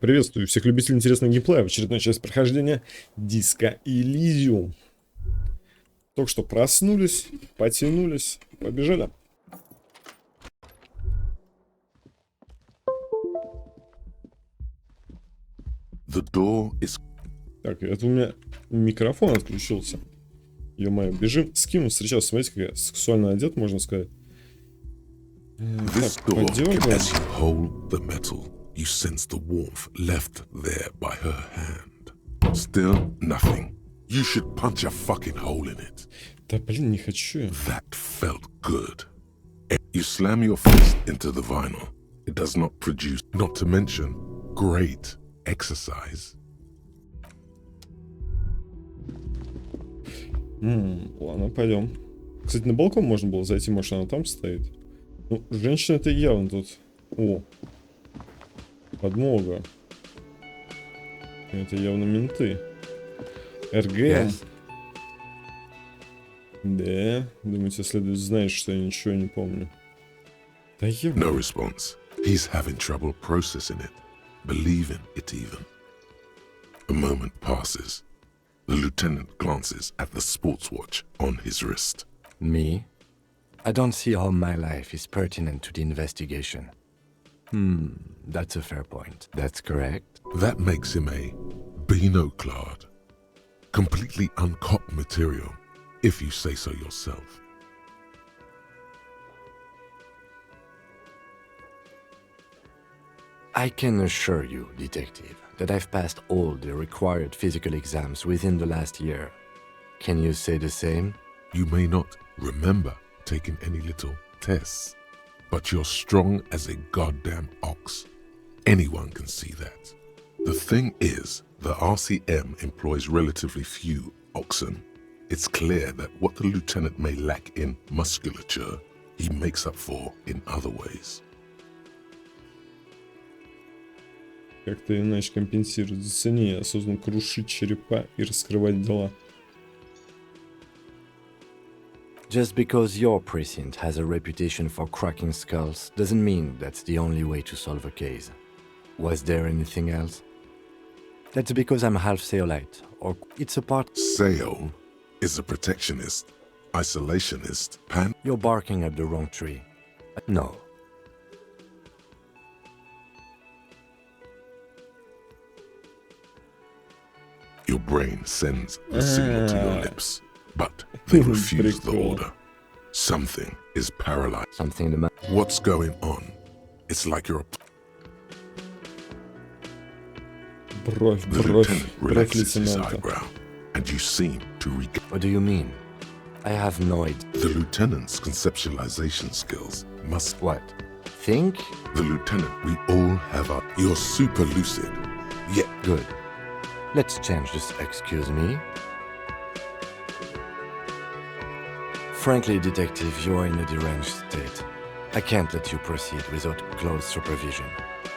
Приветствую всех любителей интересного геймплея в очередной часть прохождения диска Elysium. Только что проснулись, потянулись, побежали. Так, это у меня микрофон отключился. Ё-моё, бежим, с кем встречался, смотрите, как я сексуально одет, можно сказать. Так, поддержку. You sense the warmth left there by her hand. Still nothing. You should punch a fucking hole in it. Да блин, не хочу. That felt good. You slam your fist into the vinyl. It does not produce, not to mention, great exercise. Ладно, пойдем. Кстати, на балкон можно было зайти, может, она там стоит. Ну, женщина-то явно тут. О. Подмога. Это явно менты. РГМ. Yes. Да. Думаете, следует знать, что я ничего не помню. Да я... No response. He's having trouble processing it. Believing it even. A moment passes. The lieutenant glances at the sports watch on his wrist. Me? I don't see how my life is pertinent to the investigation. That's a fair point. That's correct. That makes him a Beano-clad, completely uncopped material, if you say so yourself. I can assure you, detective, that I've passed all the required physical exams within the last year. Can you say the same? You may not remember taking any little tests, but you're strong as a goddamn ox. Anyone can see that. The thing is, the RCM employs relatively few oxen. It's clear that what the lieutenant may lack in musculature, he makes up for in other ways. Как-то иначе компенсирует. Зацени, осознанно крушить черепа и раскрывать дела. Just because your precinct has a reputation for cracking skulls doesn't mean that's the only way to solve a case. Was there anything else? That's because I'm half Seolite, or it's a part... Seol is a protectionist, isolationist, You're barking at the wrong tree. No. Your brain sends the signal to your lips, but they refuse the order. Something is paralyzed. Something the man... What's going on? It's like you're a... Бровь, The бровь, lieutenant бровь relaxes his лейтенанта. eyebrow, and you seem to regain. What do you mean? I have no idea. The lieutenant's conceptualization skills must... What? Think? The lieutenant, we all have our... You're super lucid, yet... Good. Let's change this. Excuse me? Frankly, detective, you're in a deranged state. I can't let you proceed without close supervision.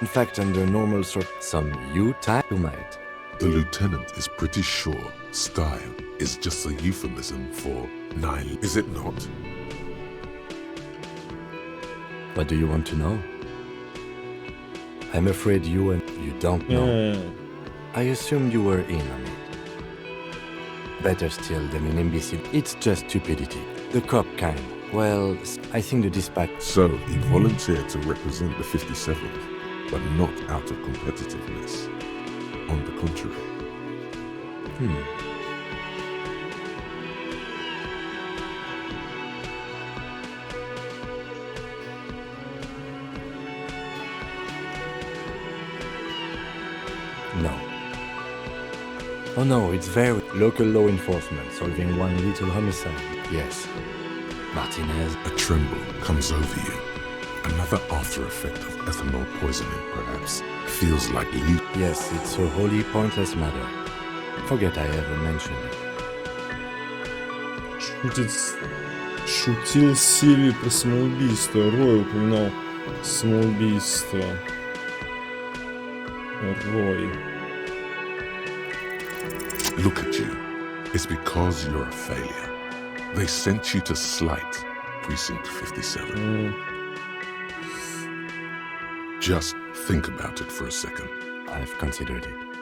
In fact, under normal some you might. The lieutenant is pretty sure style is just a euphemism for nihil. Is it not? What do you want to know? I'm afraid you don't know. I assumed you were in on it. Better still than an imbecile. It's just stupidity. The cop kind. Well, I think the dispatch... So, he volunteered to represent the 57th, but not out of competitiveness. On the contrary. No. Oh no, it's very local law enforcement solving one little homicide. Yes. Martinez. A tremble comes over you. Another after effect of ethanol poisoning, perhaps. Feels like you. Yes, it's a wholly pointless matter. Forget I ever mentioned it. Шутил Сильви про самоубийство. Рой упоминал самоубийство. Рой. Look at you. It's because you're a failure. They sent you to slight Precinct 57. Just think about it for a second. I've considered it.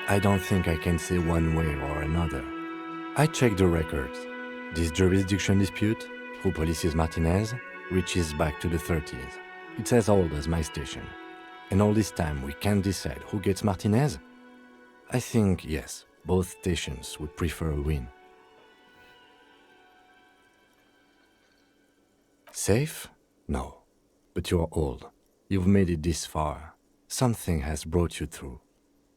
I don't think I can say one way or another. I checked the records. This jurisdiction dispute, who policies Martinez, reaches back to the 30s. It's as old as my station. And all this time we can't decide who gets Martinez? I think, yes, both stations would prefer a win. Safe? No. But you're old. You've made it this far. Something has brought you through.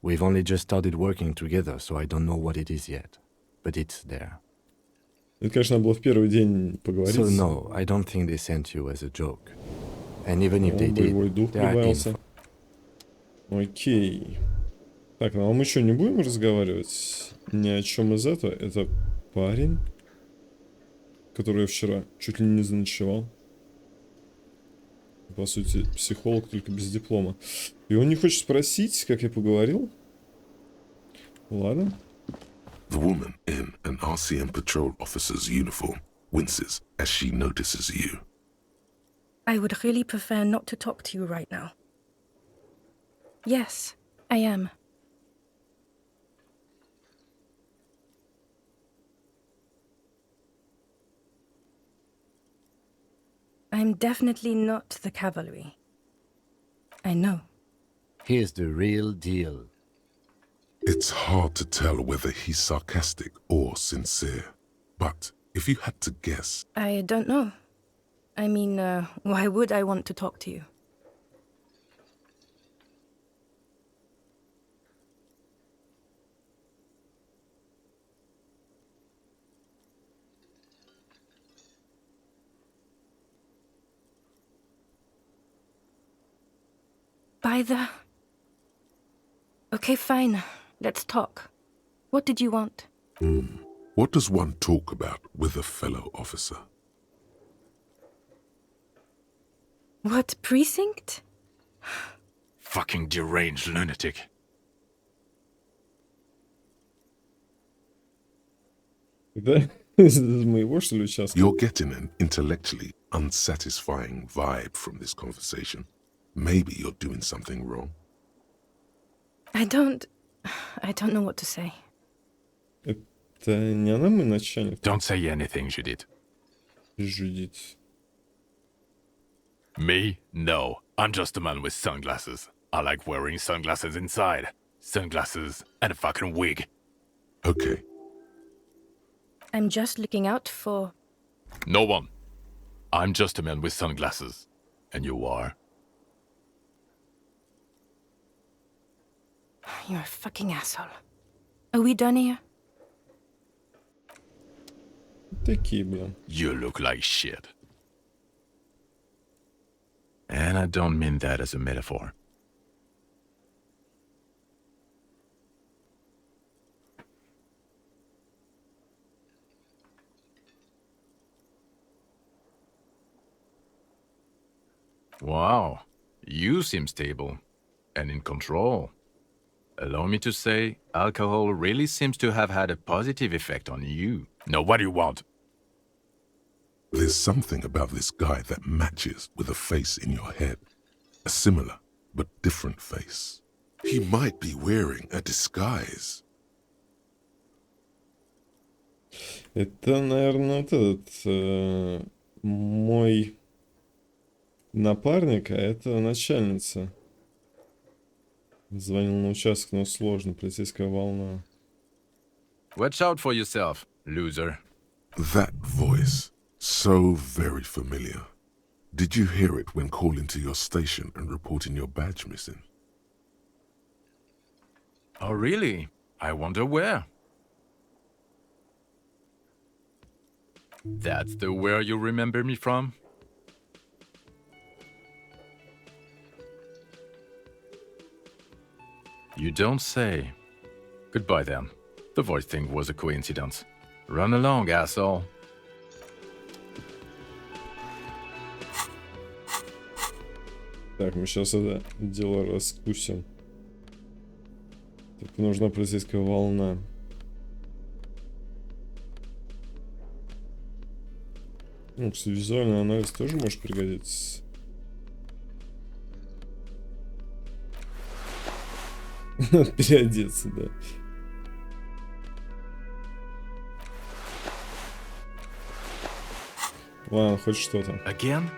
We've only just started working together, so I don't know what it is yet. But it's there. Это, конечно, надо было в первый день поговорить. So no, I don't think they sent you as a joke. And even if they Боевой did, дух they are прибавился. in. Окей. Так, ну а мы что, не будем разговаривать ни о чем из этого? Это парень, который я вчера чуть ли не заночевал. По сути, психолог, только без диплома. И он не хочет спросить, как я поговорил. Ладно. The woman in an RCM patrol officer's uniform winces as she notices you. I would really prefer not to talk to you right now. Yes, I am. I'm definitely not the cavalry. I know. Here's the real deal. It's hard to tell whether he's sarcastic or sincere. But if you had to guess, I don't know. I mean, why would I want to talk to you? By the... Okay, fine. Let's talk. What did you want? what does one talk about with a fellow officer? What precinct? Fucking deranged lunatic. Да? Из моего, что ли, участка? You're getting an intellectually unsatisfying vibe from this conversation. Maybe you're doing something wrong. I don't know what to say. Это не она мой начальник? Don't say anything, Judith. Жудит. Me? No. I'm just a man with sunglasses. I like wearing sunglasses inside. Sunglasses and a fucking wig. Okay, I'm just looking out for... No one. I'm just a man with sunglasses. And you are? You're a fucking asshole. Are we done here? Такие, блин. You look like shit. And I don't mean that as a metaphor. Wow, you seem stable and in control. Allow me to say, alcohol really seems to have had a positive effect on you. Now, what do you want? there's something about this guy that matches with a face in your head. A similar but different face. He might be wearing a disguise. Это, наверное, вот этот мой напарник, а это начальница. Звонил на участок, но сложно, полицейская волна. Watch out for yourself, loser. That voice, so very familiar. Did you hear it when calling to your station and reporting your badge missing? Oh, really? I wonder where. That's the where you remember me from? You don't say. Goodbye then. The voice thing was a coincidence. Run along, asshole. Так, мы сейчас это дело раскусим. Только нужна полицейская волна. Ну, кстати, визуальный анализ тоже может пригодиться. Переодеться, да. Ладно, хоть что-то. Again?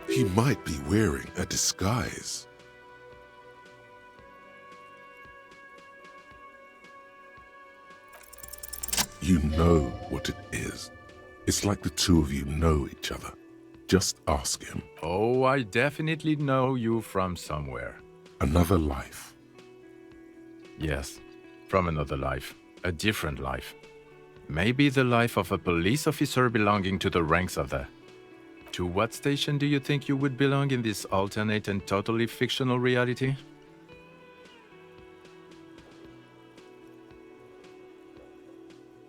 He might be wearing a disguise. You know what it is. It's like the two of you know each other. Just ask him. Oh, I definitely know you from somewhere. Another life. Yes, from another life. A different life. Maybe the life of a police officer belonging to the ranks of the... To what station do you think you would belong in this alternate and totally fictional reality?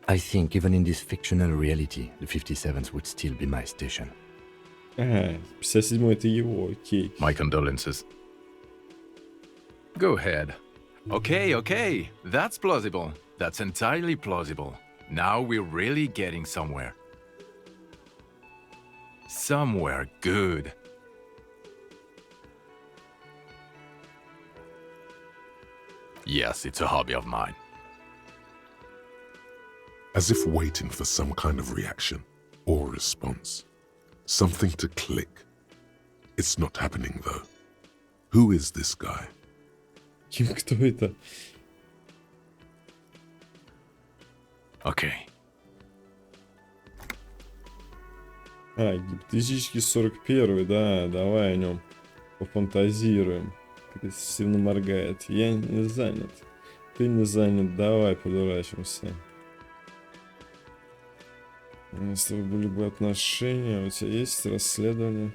I think even in this fictional reality, the 57th would still be my station. Ага, 57-й это его, окей. My condolences. Go ahead. Okay, that's plausible. That's entirely plausible. Now we're really getting somewhere. Somewhere good. Yes, it's a hobby of mine. As if waiting for some kind of reaction or response. Something to click. It's not happening though. Who is this guy? Ким, кто это? Okay. А, гипотетический 41-й, да, давай о нем пофантазируем. Агрессивно моргает. Я не занят. Ты не занят, давай подурачимся. У нас с тобой были бы отношения, у тебя есть расследование?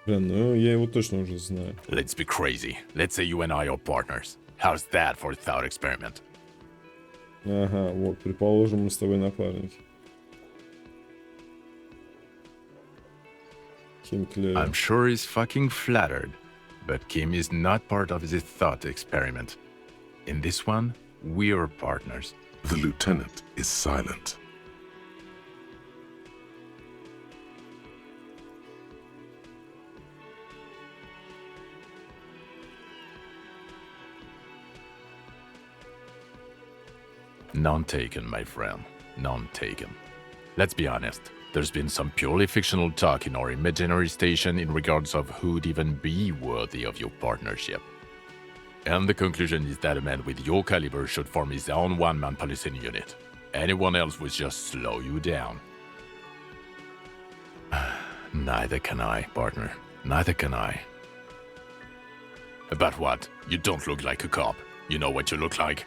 Блин, ну я его точно уже знаю. Let's be crazy. Let's say you and I are partners. How's that for a thought experiment? Ага, вот, предположим, мы с тобой напарники. Ким Клевер. I'm sure he's fucking flattered, but Kim is not part of the thought experiment. In this one, we're partners. The lieutenant is silent. None taken, my friend. None taken. Let's be honest. There's been some purely fictional talk in our imaginary station in regards of who'd even be worthy of your partnership. And the conclusion is that a man with your caliber should form his own one-man policing unit. Anyone else would just slow you down. Neither can I, partner. Neither can I. About what? You don't look like a cop. You know what you look like?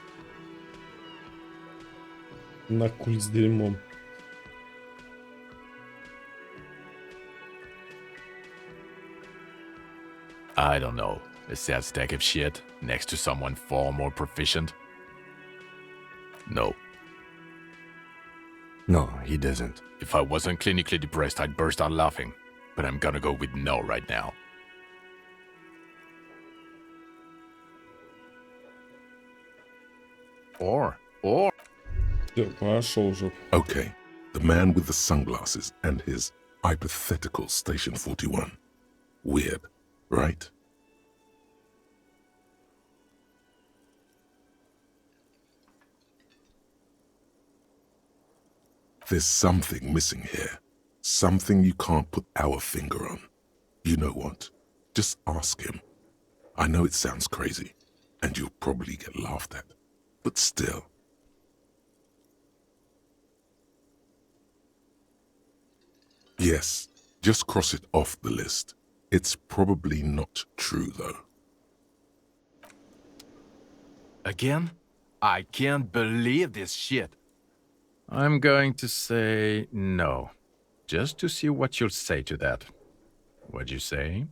На куль с дерьмом. I don't know. A sad stack of shit next to someone far more proficient? No. No, he doesn't. If I wasn't clinically depressed, I'd burst out laughing. But I'm gonna go with no right now. Or... Всё, пошел жоп. Okay, the man with the sunglasses and his hypothetical Station 41. Weird, right? There's something missing here. Something you can't put our finger on. You know what? Just ask him. I know it sounds crazy, and you'll probably get laughed at. But still. Yes, just cross it off the list. It's probably not true, though. Again? I can't believe this shit. I'm going to say no. Just to see what you'll say to that. What'd you say?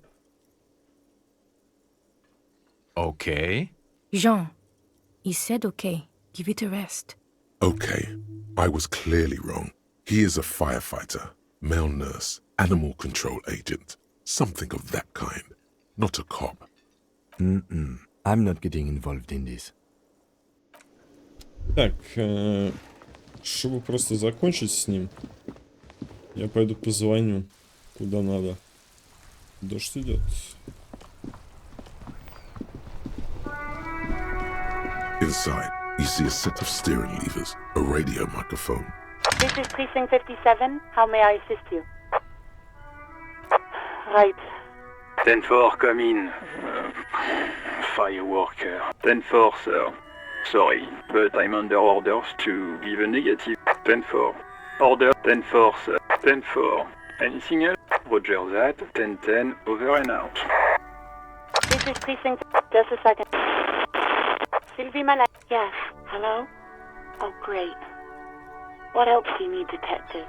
Okay? Jean, he said okay. Give it a rest. Okay, I was clearly wrong. He is a firefighter, male nurse, animal control agent, something of that kind. Not a cop. I'm not getting involved in this. Так, чтобы просто закончить с ним, я пойду позвоню, куда надо. Дождь идет. Inside, you see a set of steering levers, a radio microphone. This is Precinct 57. How may I assist you? Right. 10-4, come in. Fireworker. 10-4, sir. Sorry, but I'm under orders to give a negative. 10-4. Order 10-4, sir. 10-4. Anything else? Roger that. 10-10, over and out. This is Precinct... Just a second. Sylvie Malak. Yes. Hello? Oh, great. What else do you need, detective?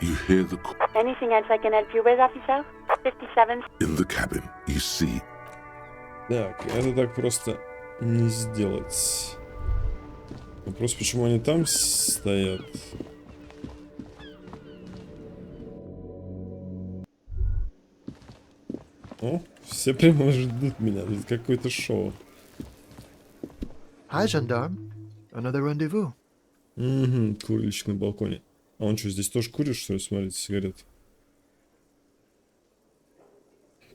You hear the Anything else I can help you with, officer? 57. in the cabin. You see Так, это так просто не сделать. Вопрос, почему они там стоят? О, все прямо ждут меня. Это какое-то шоу. Hi, gendarme. Another rendezvous. Угу, курильщик на балконе. А он что, здесь тоже курит, что ли? Смотрите, сигарет.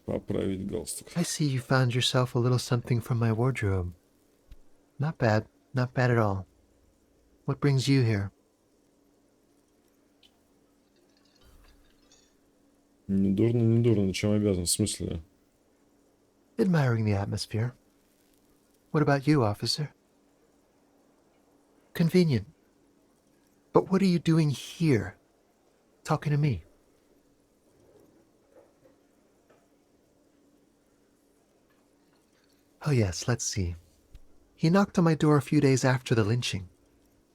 Поправить галстук. I see you found yourself a little something from my wardrobe. Not bad. Not bad at all. What brings you here? Не дурно, не дурно. Чем обязан? В смысле? Admiring the atmosphere. What about you, officer? Convenient. But what are you doing here? Talking to me? Oh yes, let's see. He knocked on my door a few days after the lynching.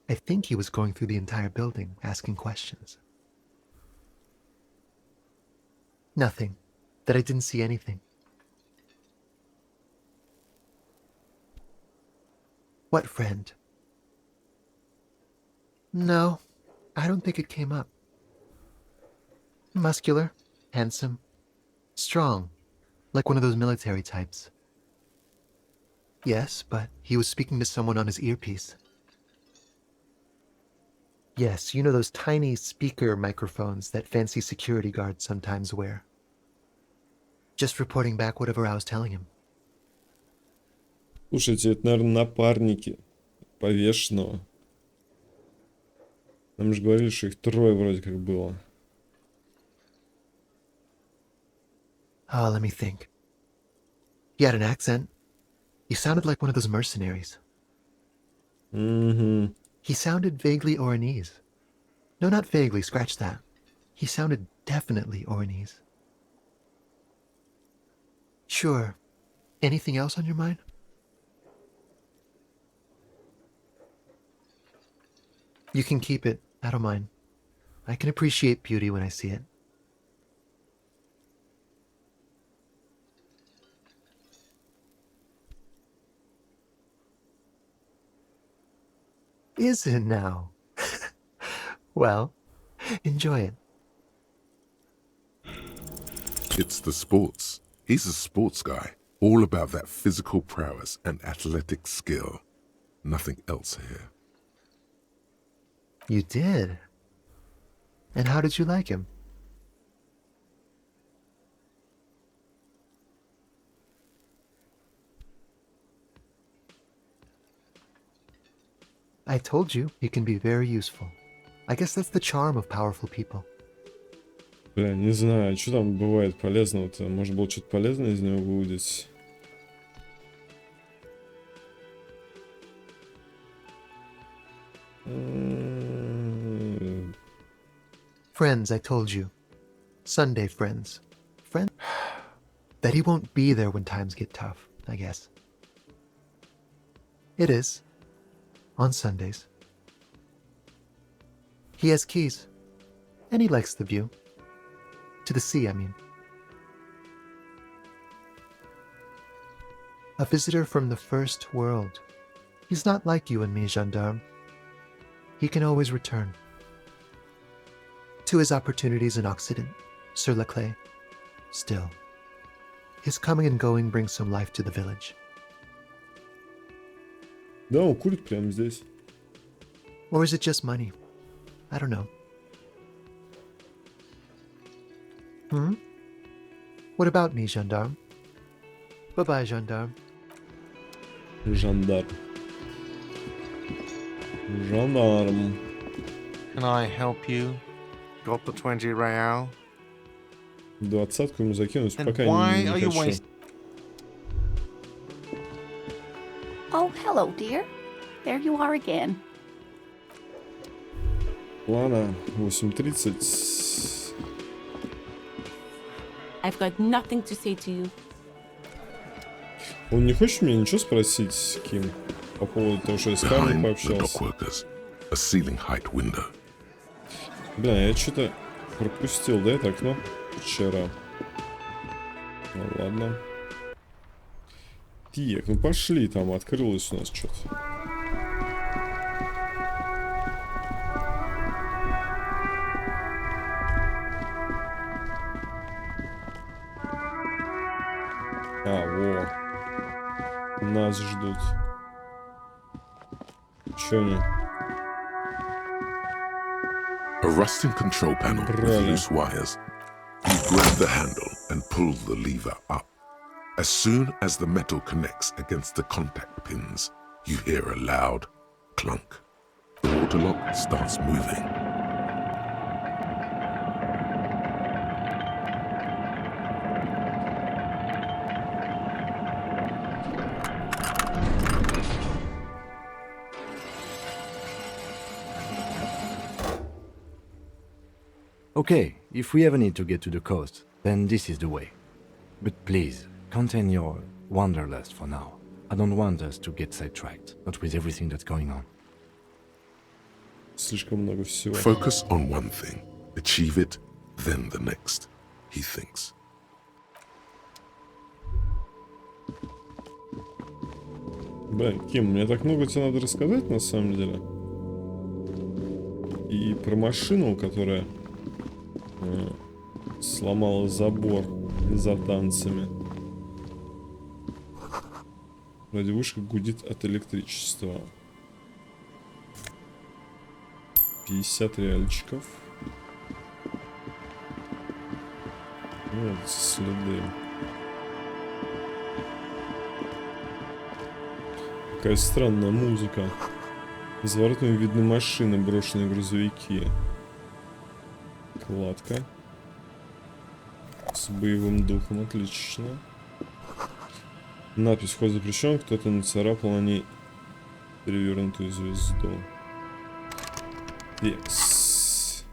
I think he was going through the entire building, asking questions. Nothing. That I didn't see anything. What friend? No, I don't think it came up. Muscular, handsome, strong, like one of those military types. Yes, but he was speaking to someone on his earpiece. Yes, you know those tiny speaker microphones that fancy security guards sometimes wear. Just reporting back whatever I was telling him. Слушайте, это, наверное, напарники повешенного. Нам же говорили, что их трое вроде как было. Oh, let me think. He had an accent. He sounded like one of those mercenaries. Угу. He sounded vaguely Oranese. No, not vaguely, scratch that. He sounded definitely Oranese. Sure. Anything else on your mind? You can keep it. I don't mind. I can appreciate beauty when I see it. Is it now? Well, enjoy it. it's the sports. He's a sports guy, all about that physical prowess and athletic skill. Nothing else here. You did? And how did you like him? I told you, he can be very useful. I guess that's the charm of powerful people. Бля, не знаю, что там бывает полезного-то? Может было что-то полезное из него выудить? Friends, I told you. Sunday friends. Friend? That he won't be there when times get tough, I guess. It is. On Sundays. He has keys. And he likes the view. To the sea, I mean. A visitor from the first world. He's not like you and me, gendarme. He can always return. To his opportunities in Occident, sur la clé. Still, his coming and going brings some life to the village. Да, он курит прямо здесь. Or is it just money? I don't know. What about me, gendarme? Bye-bye, gendarme. Жандарм. Жандарм. Can I help you? Got the 20 real? 20-ку ему закинуть, Then пока why не are you хочу. wasting? Oh, hello, dear. There you are again. Ладно, 8:30. I've got nothing to say to you. Он не хочет меня ничего спросить, Ким, по поводу того, что я с Харли Behind the пообщался? dockworkers, a ceiling height window. Бля, я что-то пропустил, да, это окно вчера. Ну ладно. Так, ну пошли, там открылось у нас что-то. Во. Нас ждут. Чё они? A rusting control panel with Brother. loose wires. You grab the handle and pull the lever up. As soon as the metal connects against the contact pins, you hear a loud clunk. The water lock starts moving. Okay, if we ever need to get to the coast, then this is the way. But please, contain your wanderlust for now. I don't want us to get sidetracked, not with everything that's going on. Слишком много всего. Focus on one thing. Achieve it, then the next, he thinks. Блин, Ким, мне так много тебе надо рассказать на самом деле. И про машину, которая сломала забор за танцами. Радиовышка гудит от электричества. 50 реальчиков. Вот следы. Какая странная музыка. За воротами видны машины, брошенные грузовики. Кладка. С боевым духом, отлично. Надпись «Вход запрещен», кто-то нацарапал на ней перевернутую звезду. Текс.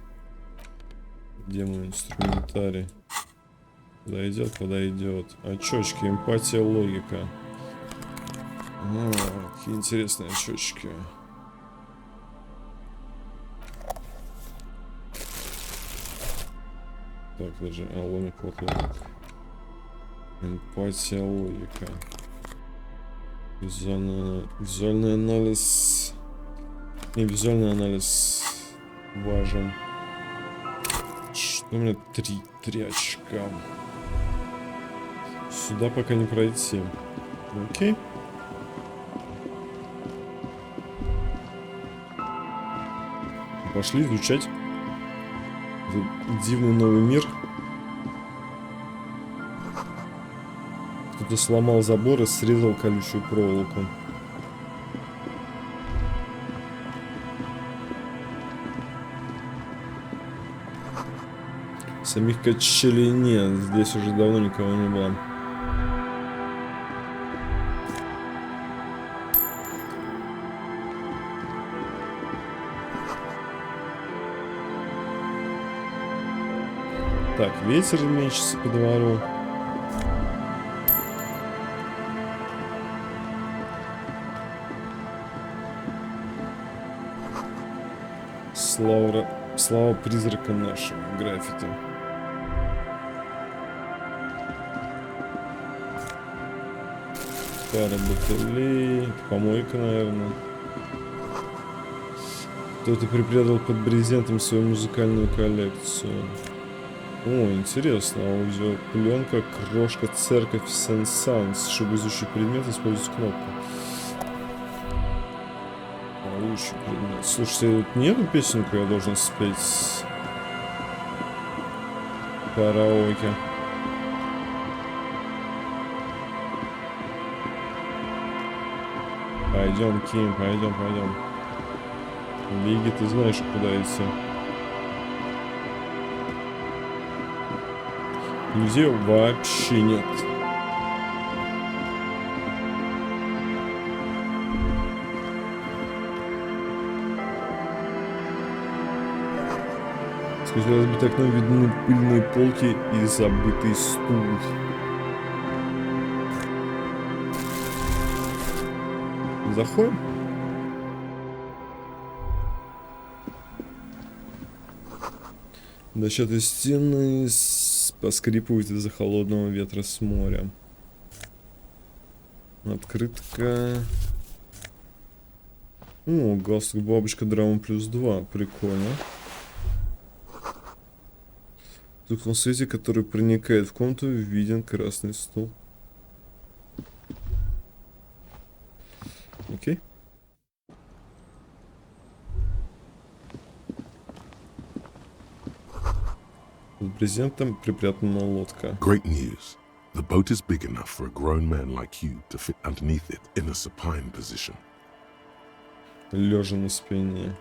Где мой инструментарий? Подойдет, подойдет. Очечки, эмпатия, логика. Какие интересные очечки. Так, даже ломик, ломик. Эмпатия, логика. Визуальный анализ. Не, визуальный анализ важен. Что у меня? Три очка. Сюда пока не пройти. Окей. Пошли изучать этот дивный новый мир. Кто-то сломал забор и срезал колючую проволоку. Самих качелей нет. Здесь уже давно никого не было. Так, ветер мечется по двору. Слава призракам нашим граффити. Пара бутылей. Помойка, наверное. Кто-то припрятал под брезентом свою музыкальную коллекцию. О, интересно. Аудио, пленка, крошка, церковь, сенсанс. Чтобы изучить предмет, использовать кнопку. Получше предмет. Слушайте, тут нету песенку, я должен спеть. Караоке. Пойдем, Ким, пойдем, пойдем. Лиги, ты знаешь, куда идти. Людей вообще нет. Сквозь разбитое окно видны пыльные полки и забытый стул. Заходим. Дощатые стены поскрипывают из-за холодного ветра с моря. Открытка. О, галстук бабочка драма +2. Прикольно. В тусклом свете, который проникает в комнату, виден красный стул. Окей. Под брезентом припрятана лодка. Great news. The boat is big enough for a grown man like you to fit underneath it in a supine position. Лежа на спине.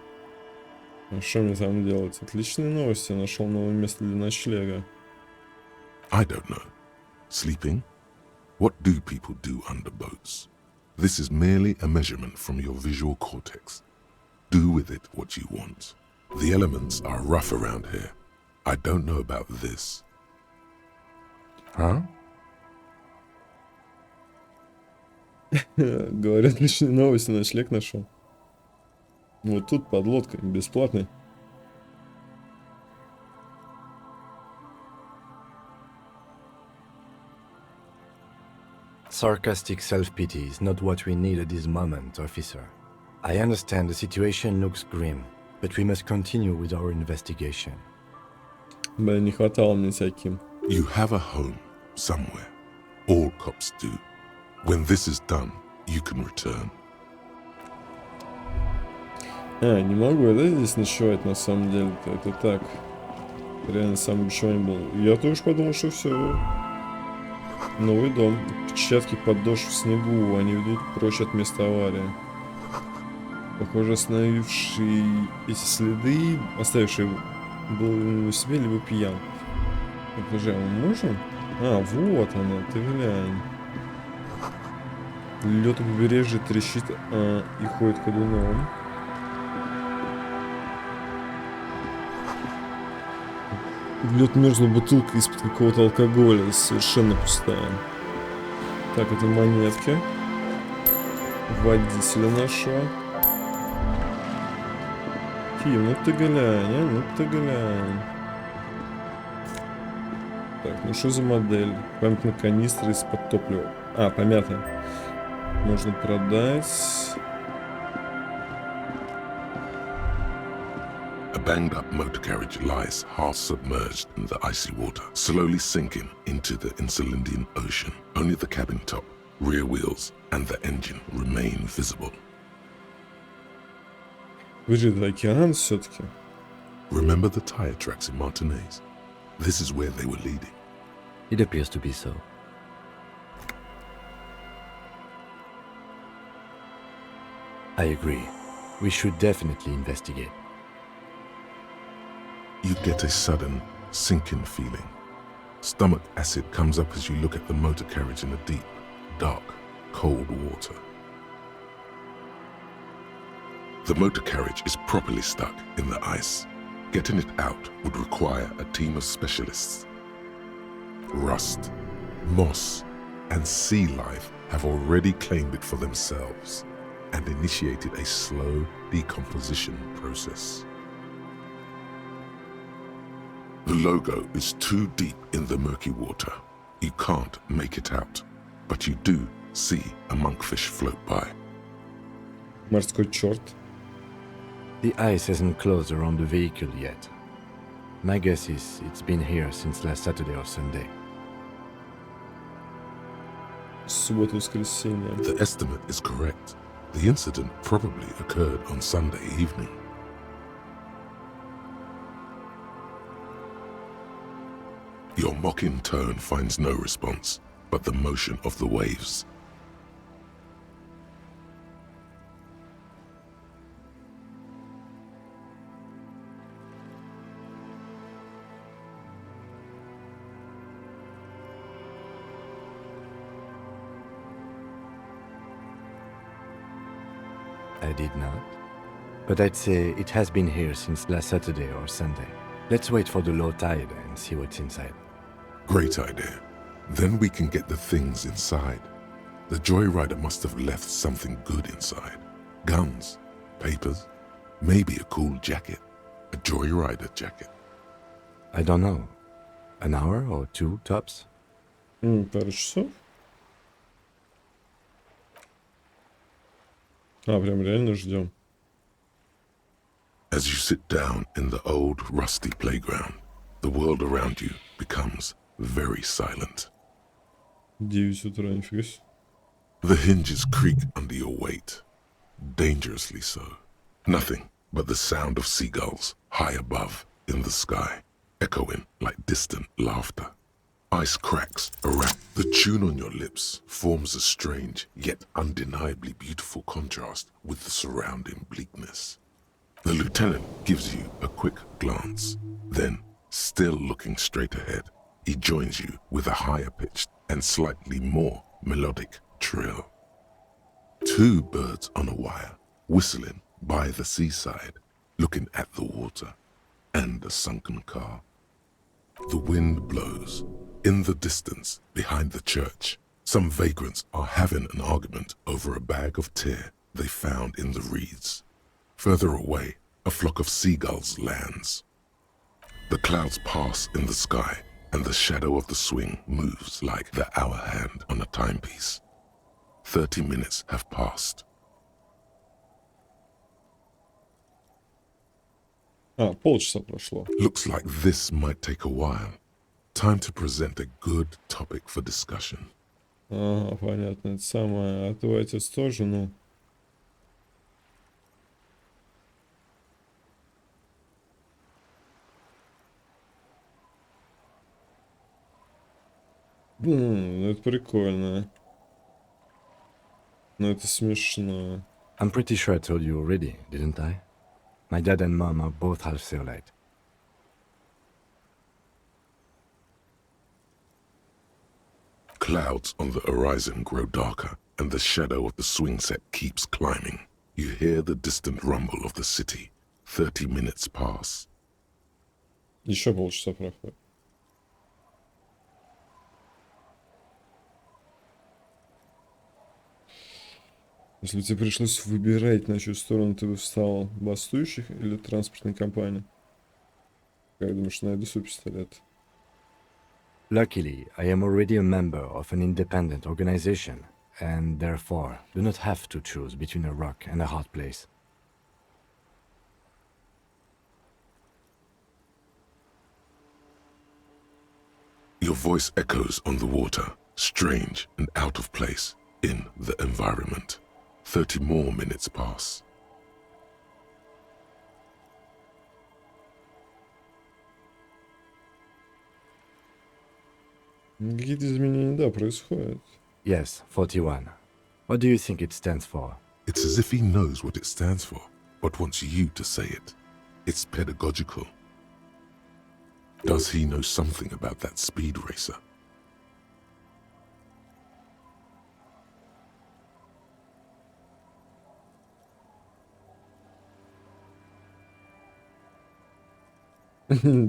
А что мне там делать? Отличные новости. Я нашел новое место для ночлега. I don't know. Sleeping? What do people do under boats? This is merely a measurement from your visual cortex. Do with it what you want. The elements are rough around here. I don't know about this. Huh? Говорят, отличные новости. Ночлег нашел. Вот тут под лодкой. Бесплатный. Sarcastic self-pity is not what we need at this moment, officer. I understand the situation looks grim, but we must continue with our investigation. Бля, не хватало мне всяким. You have a home somewhere. All cops do. When this is done, you can return. А, не могу я, да, здесь ночевать на самом деле-то. Это так. Реально самобичевание было. Я тоже подумал, что все. Новый дом. Отпечатки подошв в снегу. Они ведут прочь от места аварии. Похоже, остановивший эти следы, оставивший был у себя либо пьян. Покажи, а мы можем? А, вот она, ты глянь. Лед у побережья трещит и ходит ходуном. Лед мерзла бутылка из-под какого-то алкоголя, совершенно пустая. Так, это монетки. Водителя нашего. Ким, ну ты глянь, а? Ну ты глянь. Так, ну что за модель? Памятная канистра из-под топлива. А, помятая. Можно продать. A banged-up motor carriage lies half submerged in the icy water, slowly sinking into the Insulindian Ocean. Only the cabin top, rear wheels, and the engine remain visible. Выжит океан все-таки. Remember the tire tracks in Martinez? This is where they were leading. It appears to be so. I agree. We should definitely investigate. You get a sudden, sinking feeling. Stomach acid comes up as you look at the motor carriage in the deep, dark, cold water. The motor carriage is properly stuck in the ice. Getting it out would require a team of specialists. Rust, moss, and sea life have already claimed it for themselves and initiated a slow decomposition process. The logo is too deep in the murky water. You can't make it out, but you do see a monkfish float by. Морской черт. The ice hasn't closed around the vehicle yet. My guess is it's been here since last Saturday or Sunday. Суббота-воскресенье. The estimate is correct. The incident probably occurred on Sunday evening. Your mocking tone finds no response, but the motion of the waves. I did not. But I'd say it has been here since last Saturday or Sunday. Let's wait for the low tide and see what's inside. Great idea. Then we can get the things inside. The joyrider must have left something good inside. Guns, papers, maybe a cool jacket. A joyrider jacket. I don't know. An hour or two tops? Пару часов? Прям реально ждем. As you sit down in the old rusty playground, the world around you becomes very silent. 9 утра, нифига себе. The hinges creak under your weight, dangerously so. Nothing but the sound of seagulls high above in the sky, echoing like distant laughter. Ice cracks around. The tune on your lips forms a strange yet undeniably beautiful contrast with the surrounding bleakness. The lieutenant gives you a quick glance, then, still looking straight ahead, he joins you with a higher pitched and slightly more melodic trill. Two birds on a wire, whistling by the seaside, looking at the water and a sunken car. The wind blows. In the distance, behind the church, some vagrants are having an argument over a bag of tear they found in the reeds. Further away, a flock of seagulls lands. The clouds pass in the sky, and the shadow of the swing moves like the hour hand on a timepiece. 30 minutes have passed. Полчаса прошло. Looks like this might take a while. Time to present a good topic for discussion. Понятно, это самое. А твой отец тоже, ну... Ну это прикольно. Но это смешно. I'm pretty sure I told you already, didn't I? My dad and mom are both half Seolite. Clouds on the horizon grow darker, and the shadow of the swing set keeps climbing. You hear the distant rumble of the city. 30 minutes pass. Еще полчаса проходит. Если тебе пришлось выбирать, на чью сторону ты бы встал, бастующих или транспортной компании? Как думаешь, найду свой пистолет? Luckily, I am already a member of an independent organization, and therefore do not have to choose between a rock and a hard place. Your voice echoes on the water, strange and out of place in the environment. 30 more minutes pass. Какие-то изменения, да, происходят. Yes, 41. What do you think it stands for? It's as if he knows what it stands for, but wants you to say it. It's pedagogical. Does he know something about that speed racer?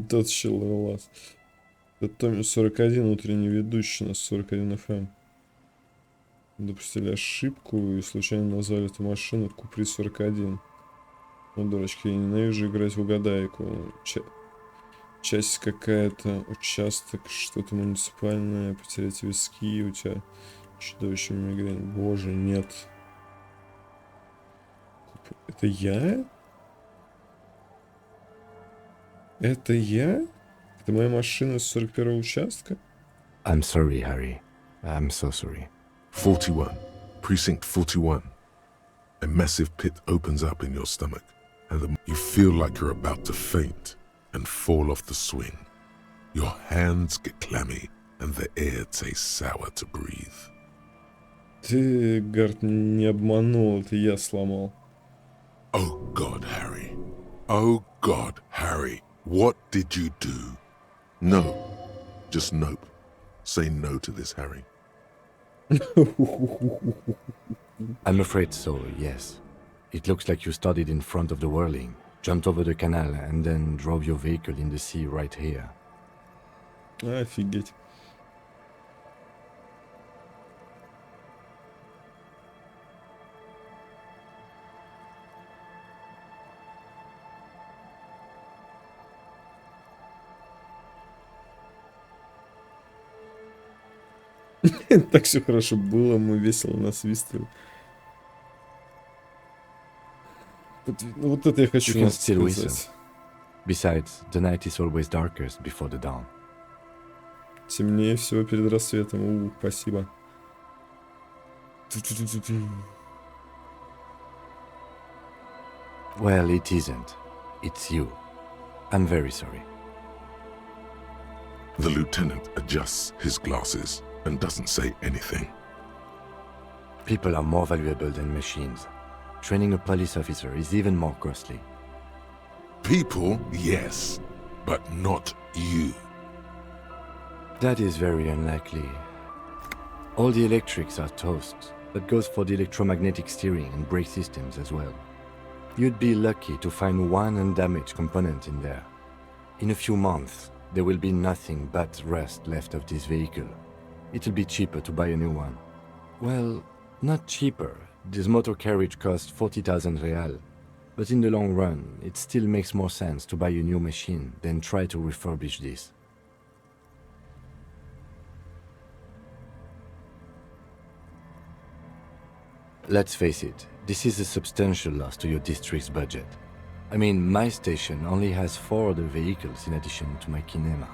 Тот еще ловелас. Это Томми 41, утренний ведущий на 41 FM. Допустили ошибку и случайно назвали эту машину Купри 41. Ну, дурачки, я ненавижу играть в угадайку. Часть какая-то, участок, что-то муниципальное, потерять виски, у тебя чудовищная мигрень. Боже, нет. Это я? Это я? Это моя машина с 41-го участка? I'm sorry, Harry. I'm so sorry. 41. Precinct 41. A massive pit opens up in your stomach, and you feel like you're about to faint and fall off the swing. Your hands get clammy, and the air tastes sour to breathe. Ты, Гарт, не обманул, это я сломал. Oh God, Harry. Oh God, Harry. What did you do? No. Just nope. Say no to this, Harry. I'm afraid so, yes. It looks like you started in front of the whirling, jumped over the canal, and then drove your vehicle in the sea right here. Офигеть. Так все хорошо было, мы весело насвистывали. Вот это я хочу You can still whistle. сказать. Besides, the night is always darkest before the dawn. Темнее всего перед рассветом. Спасибо. Well, it isn't. It's you. I'm very sorry. The lieutenant adjusts his glasses and doesn't say anything. People are more valuable than machines. Training a police officer is even more costly. People, yes, but not you. That is very unlikely. All the electrics are toast. That goes for the electromagnetic steering and brake systems as well. You'd be lucky to find one undamaged component in there. In a few months, there will be nothing but rust left of this vehicle. It'll be cheaper to buy a new one. Well, not cheaper. This motor carriage costs 40,000 real. But in the long run, it still makes more sense to buy a new machine than try to refurbish this. Let's face it, this is a substantial loss to your district's budget. I mean, my station only has 4 other vehicles in addition to my kinema.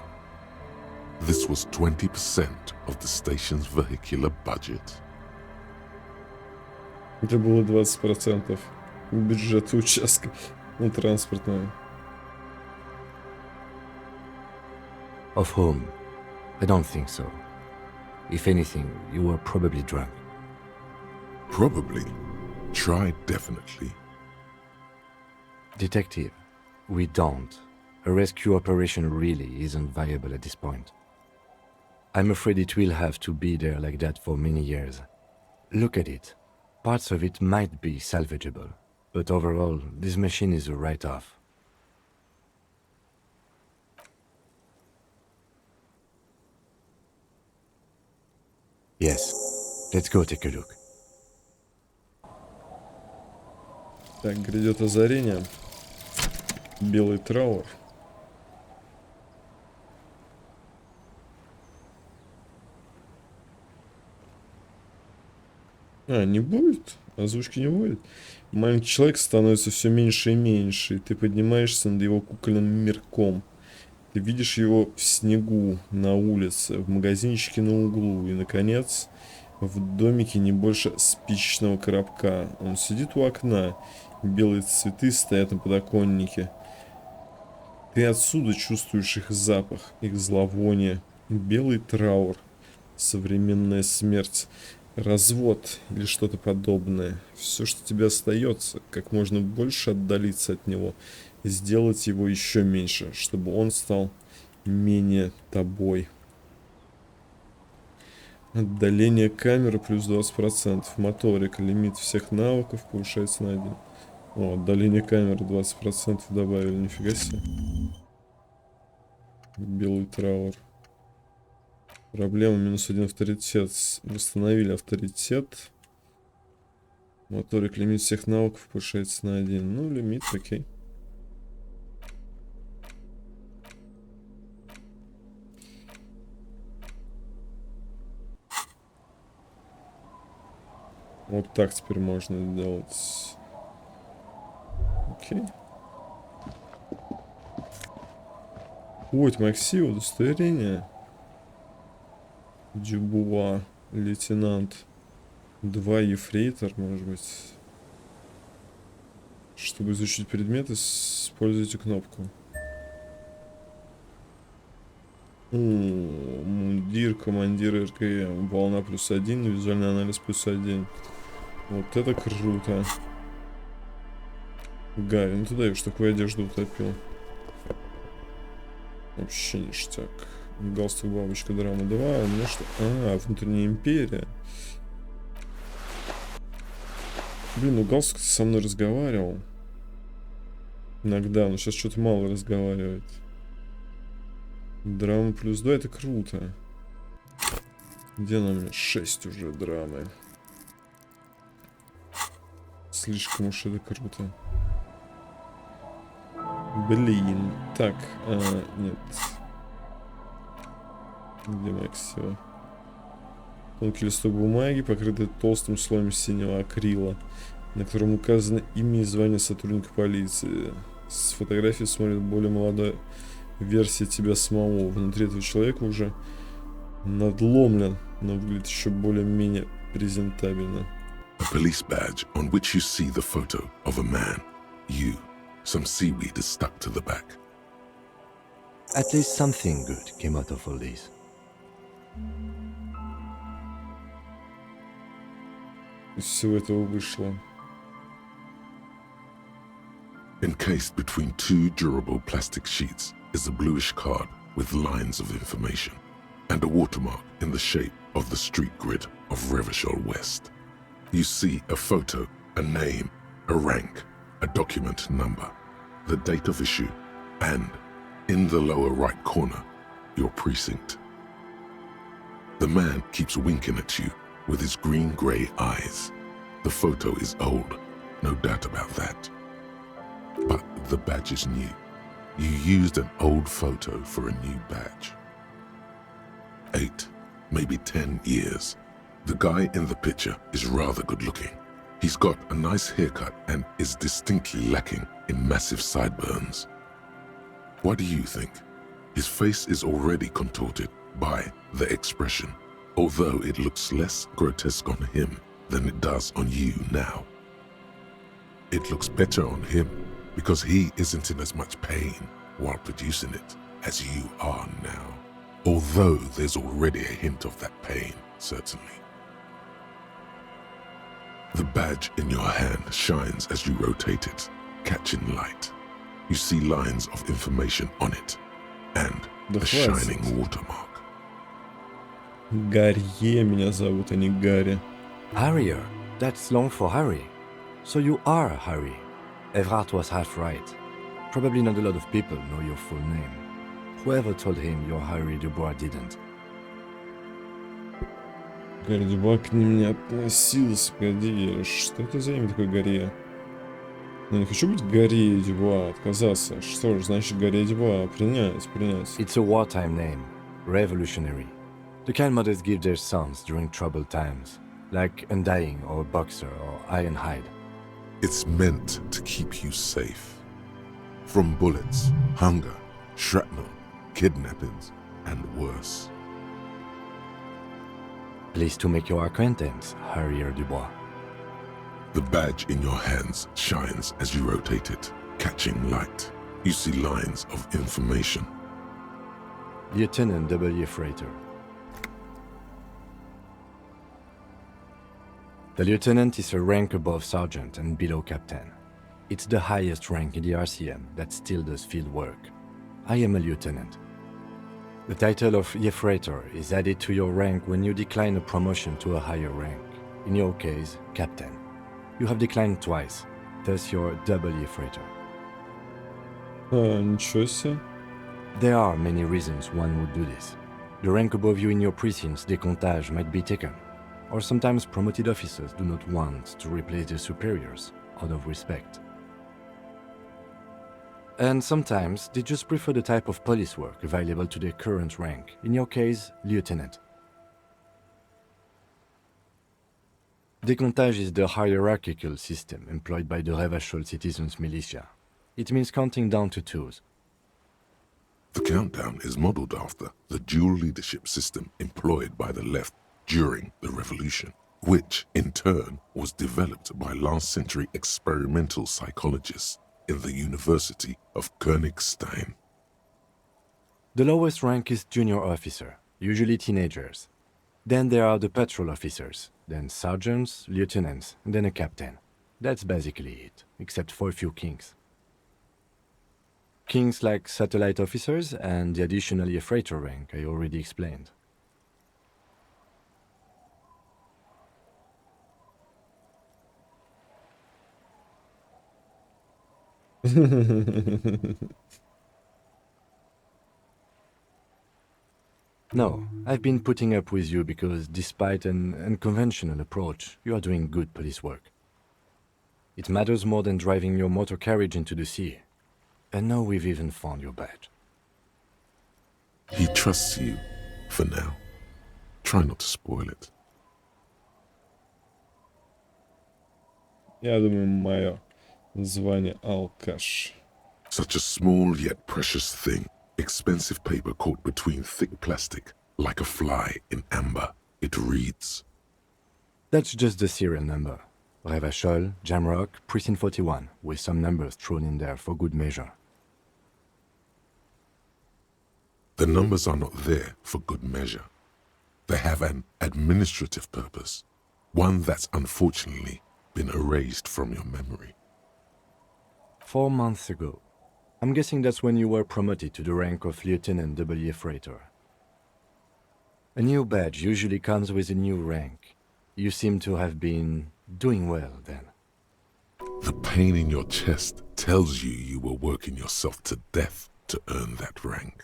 This was 20% of the station's vehicular budget. Это было 20% бюджета участка транспортного. Of whom? I don't think so. If anything, you were probably drunk. Probably. Try definitely. Detective, we don't. A rescue operation really isn't viable at this point. I'm afraid it will have to be there like that for many years. Look at it. Parts of it might be salvageable, but overall, this machine is a write-off. Yes, let's go take a look. Так, грядет озарение. Белый траур. Не будет? Озвучки не будет? Маленький человек становится все меньше и меньше, и ты поднимаешься над его кукольным мирком. Ты видишь его в снегу, на улице, в магазинчике на углу и, наконец, в домике не больше спичечного коробка. Он сидит у окна, белые цветы стоят на подоконнике. Ты отсюда чувствуешь их запах, их зловоние, белый траур, современная смерть. Развод или что-то подобное. Все, что тебе остается, как можно больше отдалиться от него, сделать его еще меньше, чтобы он стал менее тобой. Отдаление камеры плюс 20%. Моторик. Лимит всех навыков повышается на 1. О, отдаление камеры 20% добавили. Нифига себе. Белый траур. Проблема -1 авторитет. Восстановили авторитет. Моторик, лимит всех навыков повышается на 1. Ну, лимит, окей. Вот так теперь можно сделать. Окей. Ой, Макси, удостоверение. Дюбуа, лейтенант. 2 ефрейтор, может быть. Чтобы изучить предметы, используйте кнопку. Мундир, командир РКМ. Волна +1, визуальный анализ +1. Вот это круто. Гарри, ну туда я уж такую одежду утопил. Вообще ништяк. Галстук, бабочка, драма 2. У меня что? Внутренняя империя. Блин, ну галстук со мной разговаривал. Иногда, но сейчас что-то мало разговаривает. Драма плюс 2, это круто. Где она у меня? 6 уже драмы. Слишком уж это круто. Блин. Так, нет. Где моя ксива? Тонкий листок бумаги, покрытый толстым слоем синего акрила, на котором указано имя и звание сотрудника полиции. С фотографии смотрит более молодая версия тебя самого. Внутри этого человека уже надломлен, но выглядит еще более-менее презентабельно. A police badge on which you see the photo of a man. You. Some seaweed is stuck to the back. At least something good came out of all this. Из всего этого вышло. Encased between two durable plastic sheets is a bluish card with lines of information and a watermark in the shape of the street grid of Revachol West. You see a photo, a name, a rank, a document number, the date of issue, and, in the lower right corner, your precinct. The man keeps winking at you with his green-grey eyes. The photo is old, no doubt about that. But the badge is new. You used an old photo for a new badge. 8, maybe 10 years. The guy in the picture is rather good looking. He's got a nice haircut and is distinctly lacking in massive sideburns. What do you think? His face is already contorted by the expression, although it looks less grotesque on him than it does on you now. It looks better on him because he isn't in as much pain while producing it as you are now. Although there's already a hint of that pain, certainly. The badge in your hand shines as you rotate it, catching light. You see lines of information on it, and a shining watermark. Гарри меня зовут, а не Гарри. Harrier, that's long for Harry. So you are Harry. Evrard was half right. Probably not a lot of people know your full name. Whoever told him you're Harry Dubois didn't. Гарри Дюбуа к ним не относился. Погоди, что это за имя такое Гарри? Я не хочу быть Гарри Дюбуа, отказаться. Что ж, значит Гарри Дюбуа. Принять. It's a wartime name. Revolutionary. The kind mothers give their sons during troubled times. Like Undying or Boxer or Ironhide. It's meant to keep you safe. From bullets, hunger, shrapnel, kidnappings, and worse. Pleased to make your acquaintance, Harrier Dubois. The badge in your hands shines as you rotate it, catching light. You see lines of information. Lieutenant W. Freighter. The lieutenant is a rank above sergeant and below captain. It's the highest rank in the RCM that still does field work. I am a lieutenant. The title of Freighter is added to your rank when you decline a promotion to a higher rank. In your case, captain. You have declined twice, thus you're W. Freighter. Ничего себе. There are many reasons one would do this. The rank above you in your precinct's décomptage might be taken, or sometimes promoted officers do not want to replace their superiors out of respect. And sometimes they just prefer the type of police work available to their current rank, in your case, lieutenant. Décomptage is the hierarchical system employed by the Revachol citizens' militia. It means counting down to twos. The countdown is modeled after the dual leadership system employed by the left during the revolution, which in turn was developed by last century experimental psychologists in the University of Königstein. The lowest rank is junior officer, usually teenagers. Then there are the patrol officers, then sergeants, lieutenants, and then a captain. That's basically it, except for a few kings. Kings like satellite officers and the additional freighter rank I already explained. No, I've been putting up with you because despite an unconventional approach, you are doing good police work. It matters more than driving your motor carriage into the sea. And now we've even found your badge. He trusts you, for now. Try not to spoil it. Я думаю, мое звание алкаш. Such a small yet precious thing. Expensive paper caught between thick plastic, like a fly in amber. It reads. That's just the serial number. Revachol, Jamrock, Precinct 41, with some numbers thrown in there for good measure. The numbers are not there for good measure. They have an administrative purpose, one that's unfortunately been erased from your memory. 4 months ago. I'm guessing that's when you were promoted to the rank of Lieutenant W. Freighter. A new badge usually comes with a new rank. You seem to have been doing well then. The pain in your chest tells you were working yourself to death to earn that rank.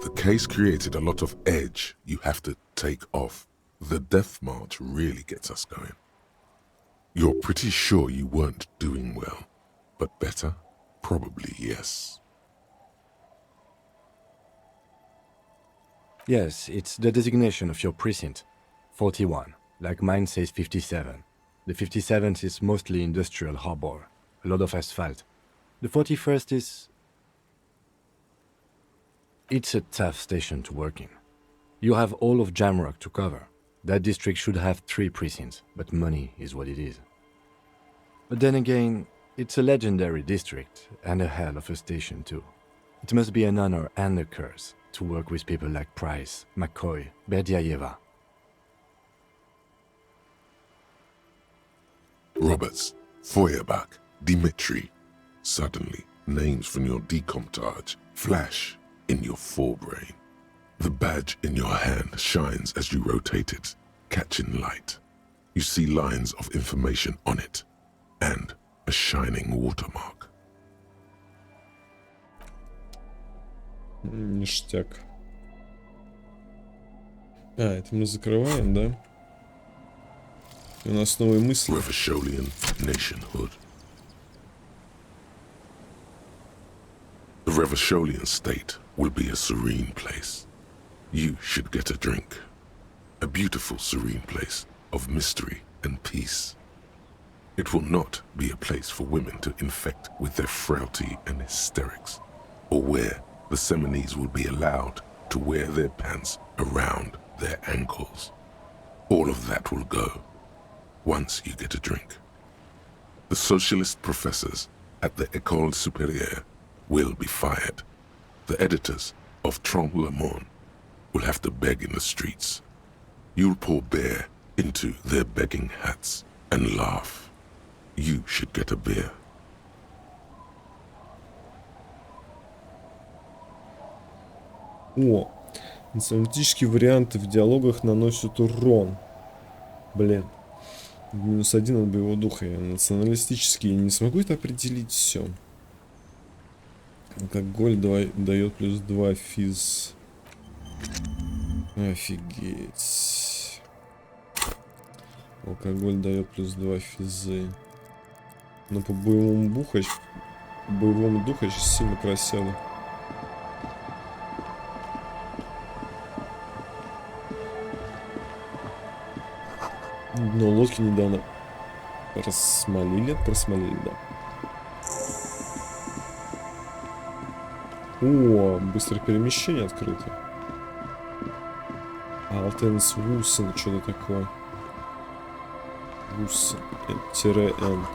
The case created a lot of edge you have to take off. The death march really gets us going. You're pretty sure you weren't doing well, but better? Probably yes. Yes, it's the designation of your precinct. 41, like mine says 57. The 57th is mostly industrial harbor, a lot of asphalt. The 41st is... It's a tough station to work in. You have all of Jamrock to cover. That district should have 3 precincts, but money is what it is. But then again, it's a legendary district, and a hell of a station too. It must be an honor and a curse to work with people like Price, McCoy, Berdiaeva. Roberts, Feuerbach, Dimitri. Suddenly, names from your decomptage flash in your forebrain. The badge in your hand shines as you rotate it, catching light. You see lines of information on it, and a shining watermark. Ништяк. Это мы закрываем, да? И у нас новые мысли. Revacholian nationhood. The Revacholian state will be a serene place. You should get a drink. A beautiful, serene place of mystery and peace. It will not be a place for women to infect with their frailty and hysterics, or where the Seminese will be allowed to wear their pants around their ankles. All of that will go once you get a drink. The socialist professors at the École Supérieure will be fired. The editors of Trompe le Monde will have to beg in the streets. You'll pour beer into their begging hats and laugh. You should get a beer. О, националистические варианты в диалогах наносят урон. Блин. -1 от боевого духа. Я националистические не смогу это определить все. Алкоголь дает +2 физ. Офигеть. Алкоголь дает +2 физы. Но по боевому духу я сейчас сильно просяду. Дно лодки недавно просмолили, да. О, быстрое перемещение открыто. Алтенс Вусен, что-то такое. Вусен-Н.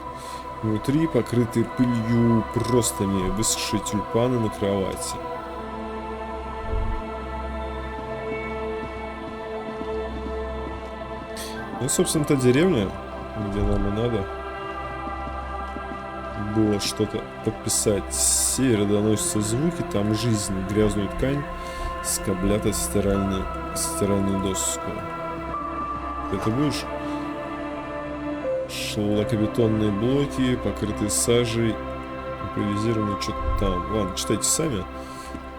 Внутри покрытые пылью простыни, высохшие тюльпаны на кровати. Ну, собственно, та деревня, где нам и надо было что-то подписать. С севера доносятся звуки, там жизнь, грязную ткань скоблят о стиральную доску. Это будешь? Шлакобетонные блоки, покрытые сажей, импровизированные что-то там. Ладно, читайте сами.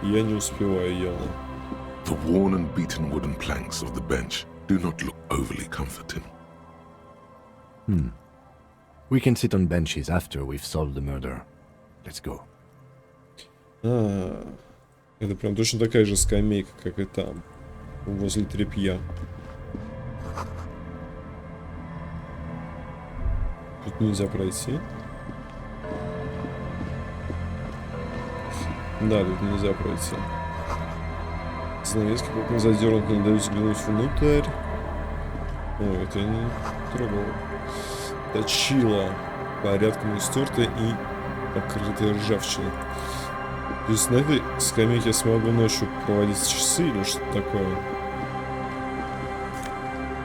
Я не успеваю явно. The worn and beaten wooden planks of the bench do not look overly comforting. We can sit on benches after we've solved the murder. Let's go. Это прям точно такая же скамейка, как и там, возле тряпья. Тут нельзя пройти. Да, тут нельзя пройти. Занавески плотно задернуты, не дают взглянуть внутрь. Ой, это я не трогал. Точила. Порядком истертая и покрытая ржавчиной. То есть на этой скамейке я смогу ночью проводить часы или что-то такое.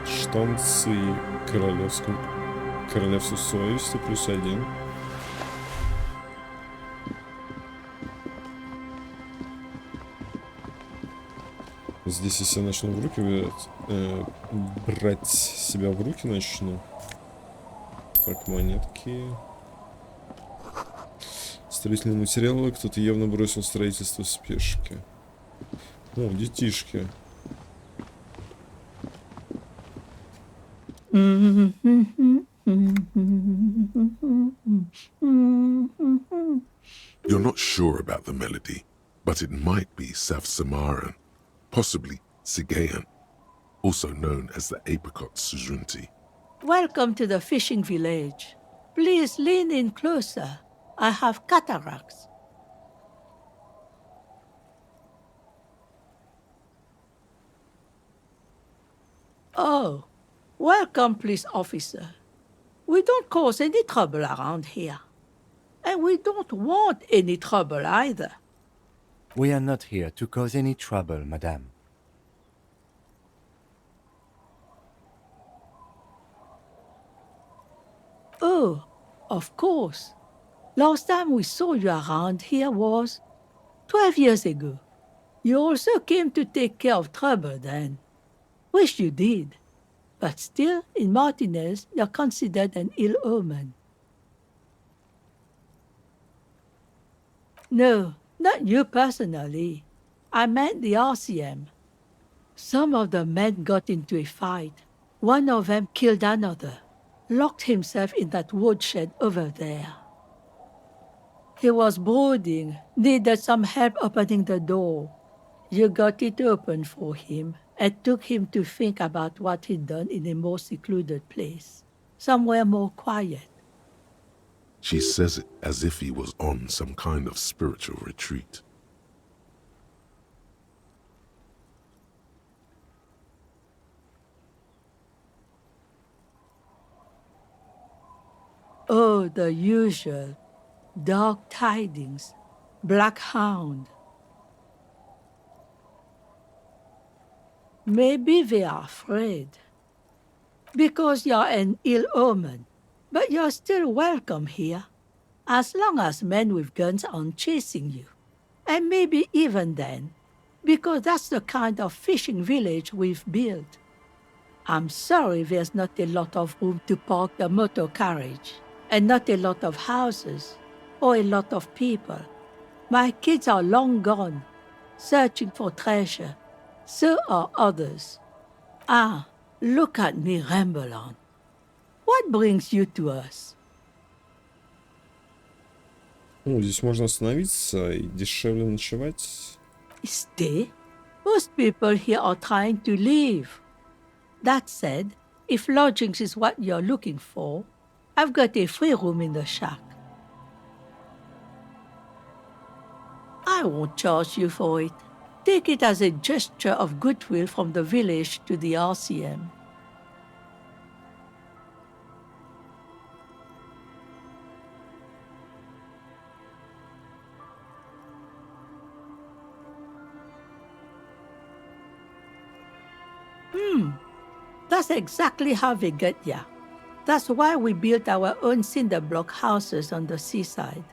Штанцы королевству совести +1. Здесь, если я начну в руки брать себя в руки начну. Так, монетки. Строительные материалы. Кто-то явно бросил строительство в спешке. О, детишки. You're not sure about the melody, but it might be South Samaran, possibly Sigayan, also known as the apricot sujunti. Welcome to the fishing village. Please lean in closer. I have cataracts. Oh, welcome, police officer. We don't cause any trouble around here. And we don't want any trouble either. We are not here to cause any trouble, madame. Oh, of course. Last time we saw you around here was 12 years ago. You also came to take care of trouble then. Wish you did. But still, in Martinez, you're considered an ill omen. No, not you personally. I meant the RCM. Some of the men got into a fight. One of them killed another, locked himself in that woodshed over there. He was brooding, needed some help opening the door. You got it open for him and took him to think about what he'd done in a more secluded place, somewhere more quiet. She says it as if he was on some kind of spiritual retreat. Oh, the usual. Dark tidings. Black hound. Maybe they are afraid. Because you're an ill omen. But you're still welcome here. As long as men with guns aren't chasing you. And maybe even then. Because that's the kind of fishing village we've built. I'm sorry there's not a lot of room to park the motor carriage. And not a lot of houses. Or a lot of people. My kids are long gone, searching for treasure. So are others. Ah, look at me ramble on. What brings you to us? Ну, здесь можно остановиться и дешевле ночевать. Stay? Most people here are trying to leave. That said, if lodgings is what you're looking for, I've got a free room in the shack. I won't charge you for it. Take it as a gesture of goodwill from the village to the RCM. That's exactly how they get ya. That's why we built our own cinder block houses on the seaside.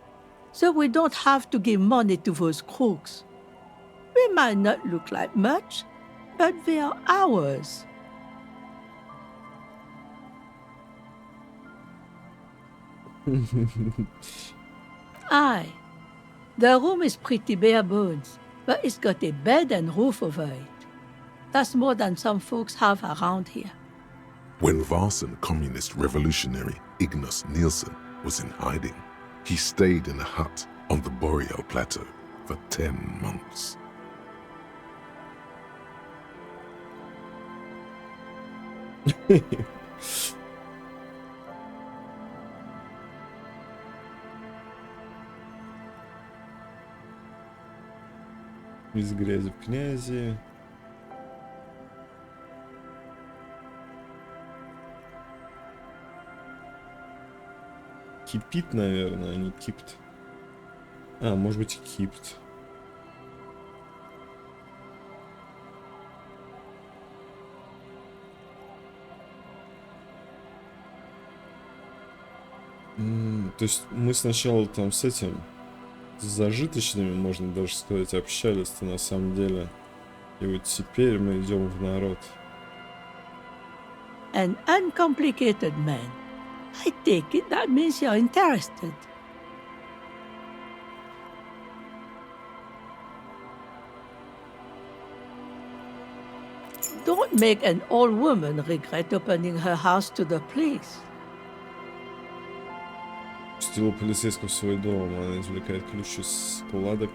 So we don't have to give money to those crooks. They might not look like much, but they are ours. Aye. The room is pretty bare bones, but it's got a bed and roof over it. That's more than some folks have around here. When Varson communist revolutionary Ignas Nielsen was in hiding, he stayed in a hut on the Boreal Plateau for 10 months. Из грязи в князи. Кипит, наверное, а не кипт. А, может быть, и кипт. То есть мы сначала там с этим, с зажиточными, можно даже сказать, общались-то на самом деле. И вот теперь мы идем в народ. An uncomplicated man. I take it that means you're interested. Don't make an old woman regret opening her house to the police. Пустила полицейского в свой дом, она извлекает ключ из складок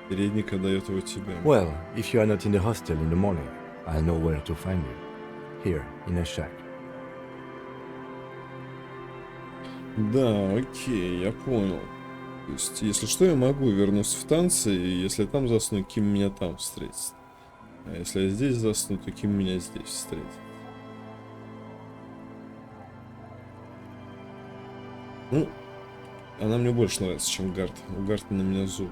передника, дает его тебе. Well, if you are not in the hostel in the morning, I'll know where to find you. Here, in a shack. Да, окей, я понял. То есть, если что, я могу вернуться в танцы, и если там засну, Ким меня там встретит. А если я здесь засну, то Ким меня здесь встретит. Ну, она мне больше нравится, чем Гарт. У Гарта на меня зуб.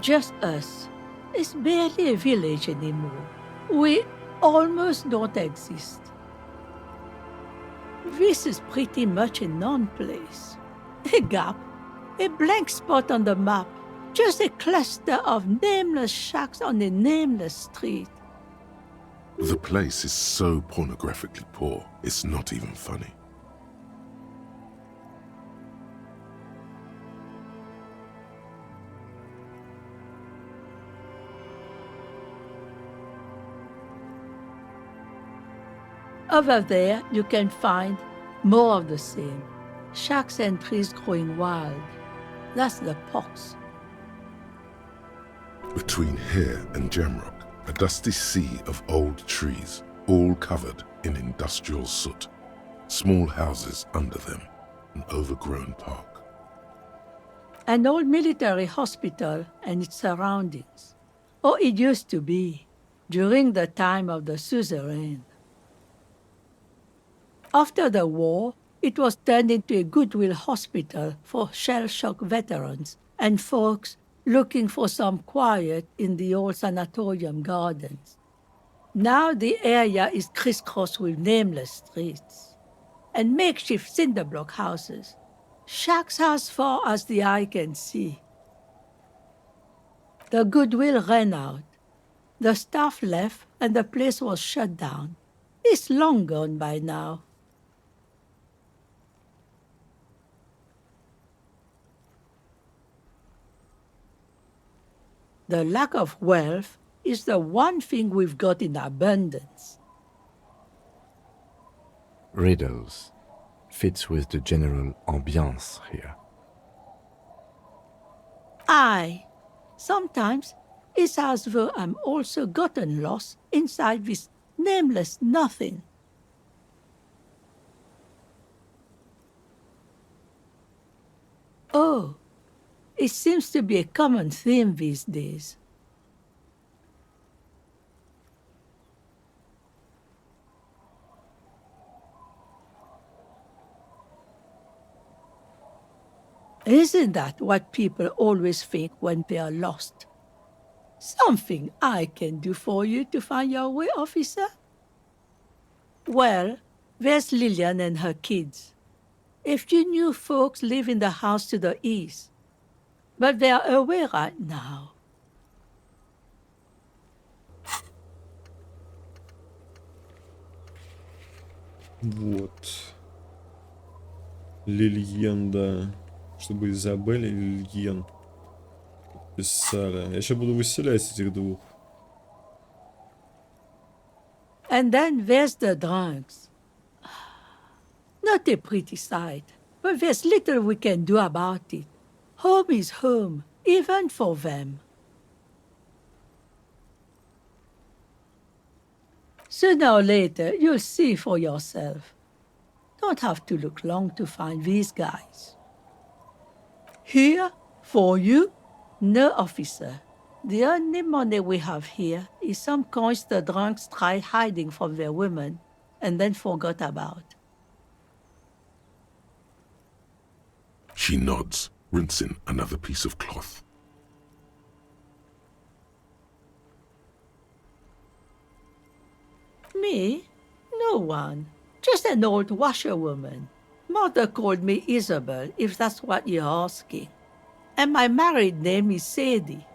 Just us. It's barely a village anymore. We almost don't exist. This is pretty much a non-place. A gap, a blank spot on the map, just a cluster of nameless shacks on a nameless street. The place is so pornographically poor, it's not even funny. Over there, you can find more of the same. Shacks and trees growing wild. That's the pox. Between here and Jamrock, a dusty sea of old trees, all covered in industrial soot. Small houses under them, an overgrown park. An old military hospital and its surroundings. Or it used to be, during the time of the suzerain. After the war, it was turned into a goodwill hospital for shell-shock veterans and folks looking for some quiet in the old sanatorium gardens. Now the area is crisscrossed with nameless streets and makeshift cinder block houses, shacks as far as the eye can see. The goodwill ran out. The staff left and the place was shut down. It's long gone by now. The lack of wealth is the one thing we've got in abundance. Riddles fits with the general ambiance here. Aye. Sometimes it's as though I'm also gotten lost inside this nameless nothing. Oh, it seems to be a common theme these days. Isn't that what people always think when they are lost? Something I can do for you to find your way, officer? Well, there's Lillian and her kids. A few new folks live in the house to the east, but they are away right now. Вот. Лильен, да. Чтобы Изабель и Лильен писали. Я сейчас буду выселять этих двух. And then there's the drunks. Not a pretty sight, but there's little we can do about it. Home is home, even for them. Sooner or later, you'll see for yourself. Don't have to look long to find these guys. Here, for you, no officer. The only money we have here is some coins the drunks tried hiding from their women and then forgot about. She nods, rinsing another piece of cloth. Me? No one. Just an old washerwoman. Mother called me Isabel, if that's what you're asking. And my married name is Sadie.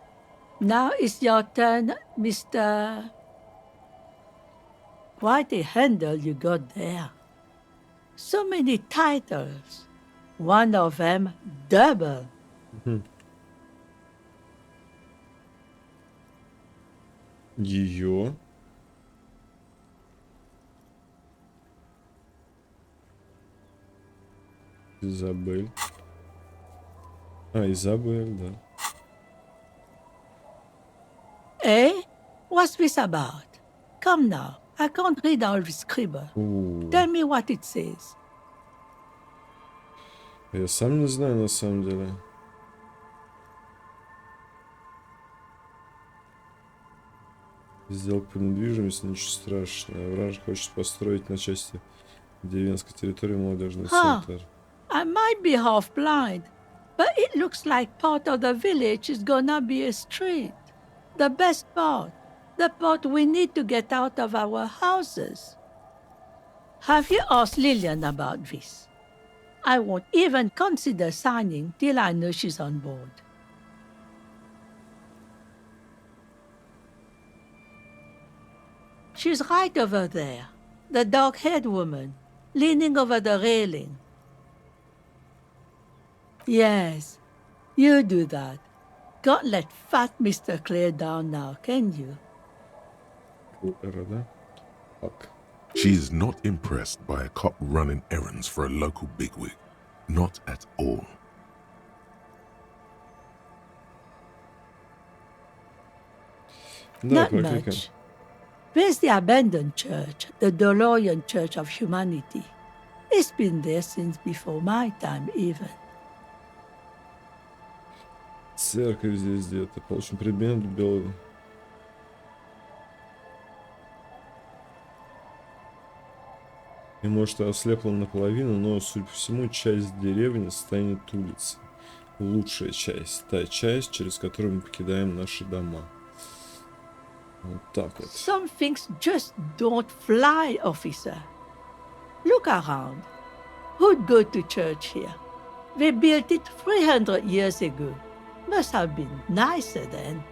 Now it's your turn, Mr. Quite a handle you got there. So many titles. One of them double. Ее. Изабель. Изабель, да. Eh? What's this about? Come now, I can't read all this scribble. Tell me what it says. Я сам не знаю, на самом деле. Сделка по недвижимости, ничего страшного. Враж хочет построить на части деревенской территории молодежный центр. I might be half blind, but it looks like part of the village is gonna be a street. The best part. The part we need to get out of our houses. Have you asked Lillian about this? I won't even consider signing till I know she's on board. She's right over there. The dark-haired woman, leaning over the railing. Yes, you do that. Can't let fat Mr. Clare down now, can you? Fuck. She is not impressed by a cop running errands for a local bigwig. Not at all. Not much. There's the abandoned church, the DeLorean Church of Humanity. It's been there since before my time, even. Церковь здесь где-то. Получим предмет белый. И может ослепла наполовину, но, судя по всему, часть деревни станет улицей. Лучшая часть. Та часть, через которую мы покидаем наши дома. Вот так вот. Some things just don't fly, officer. Look around. Who'd go to church here? They built it 300 years ago. Must have been nicer then.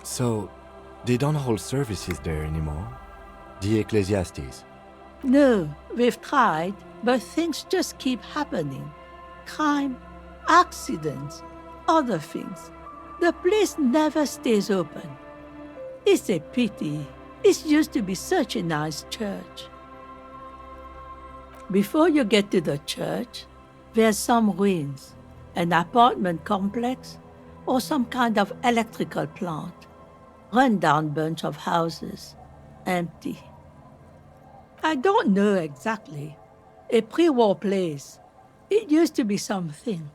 So, they don't hold services there anymore? The Ecclesiastes? No, we've tried, but things just keep happening. Crime, accidents, other things. The place never stays open. It's a pity. It used to be such a nice church. Before you get to the church, there's some ruins, an apartment complex, or some kind of electrical plant. Run-down bunch of houses, empty. I don't know exactly. A pre-war place. It used to be something.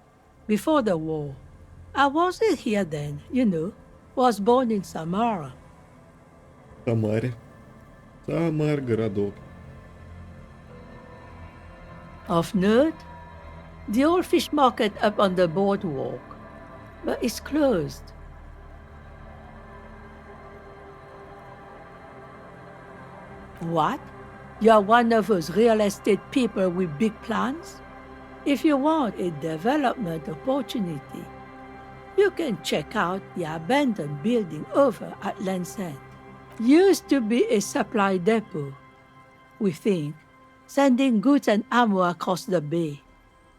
Before the war. I wasn't here then, you know. Was born in Samara. Самаре. Самар городок. Of note, the old fish market up on the boardwalk, but it's closed. What? You're one of those real estate people with big plans? If you want a development opportunity, you can check out the abandoned building over at Land's End. Used to be a supply depot. We think sending goods and ammo across the bay.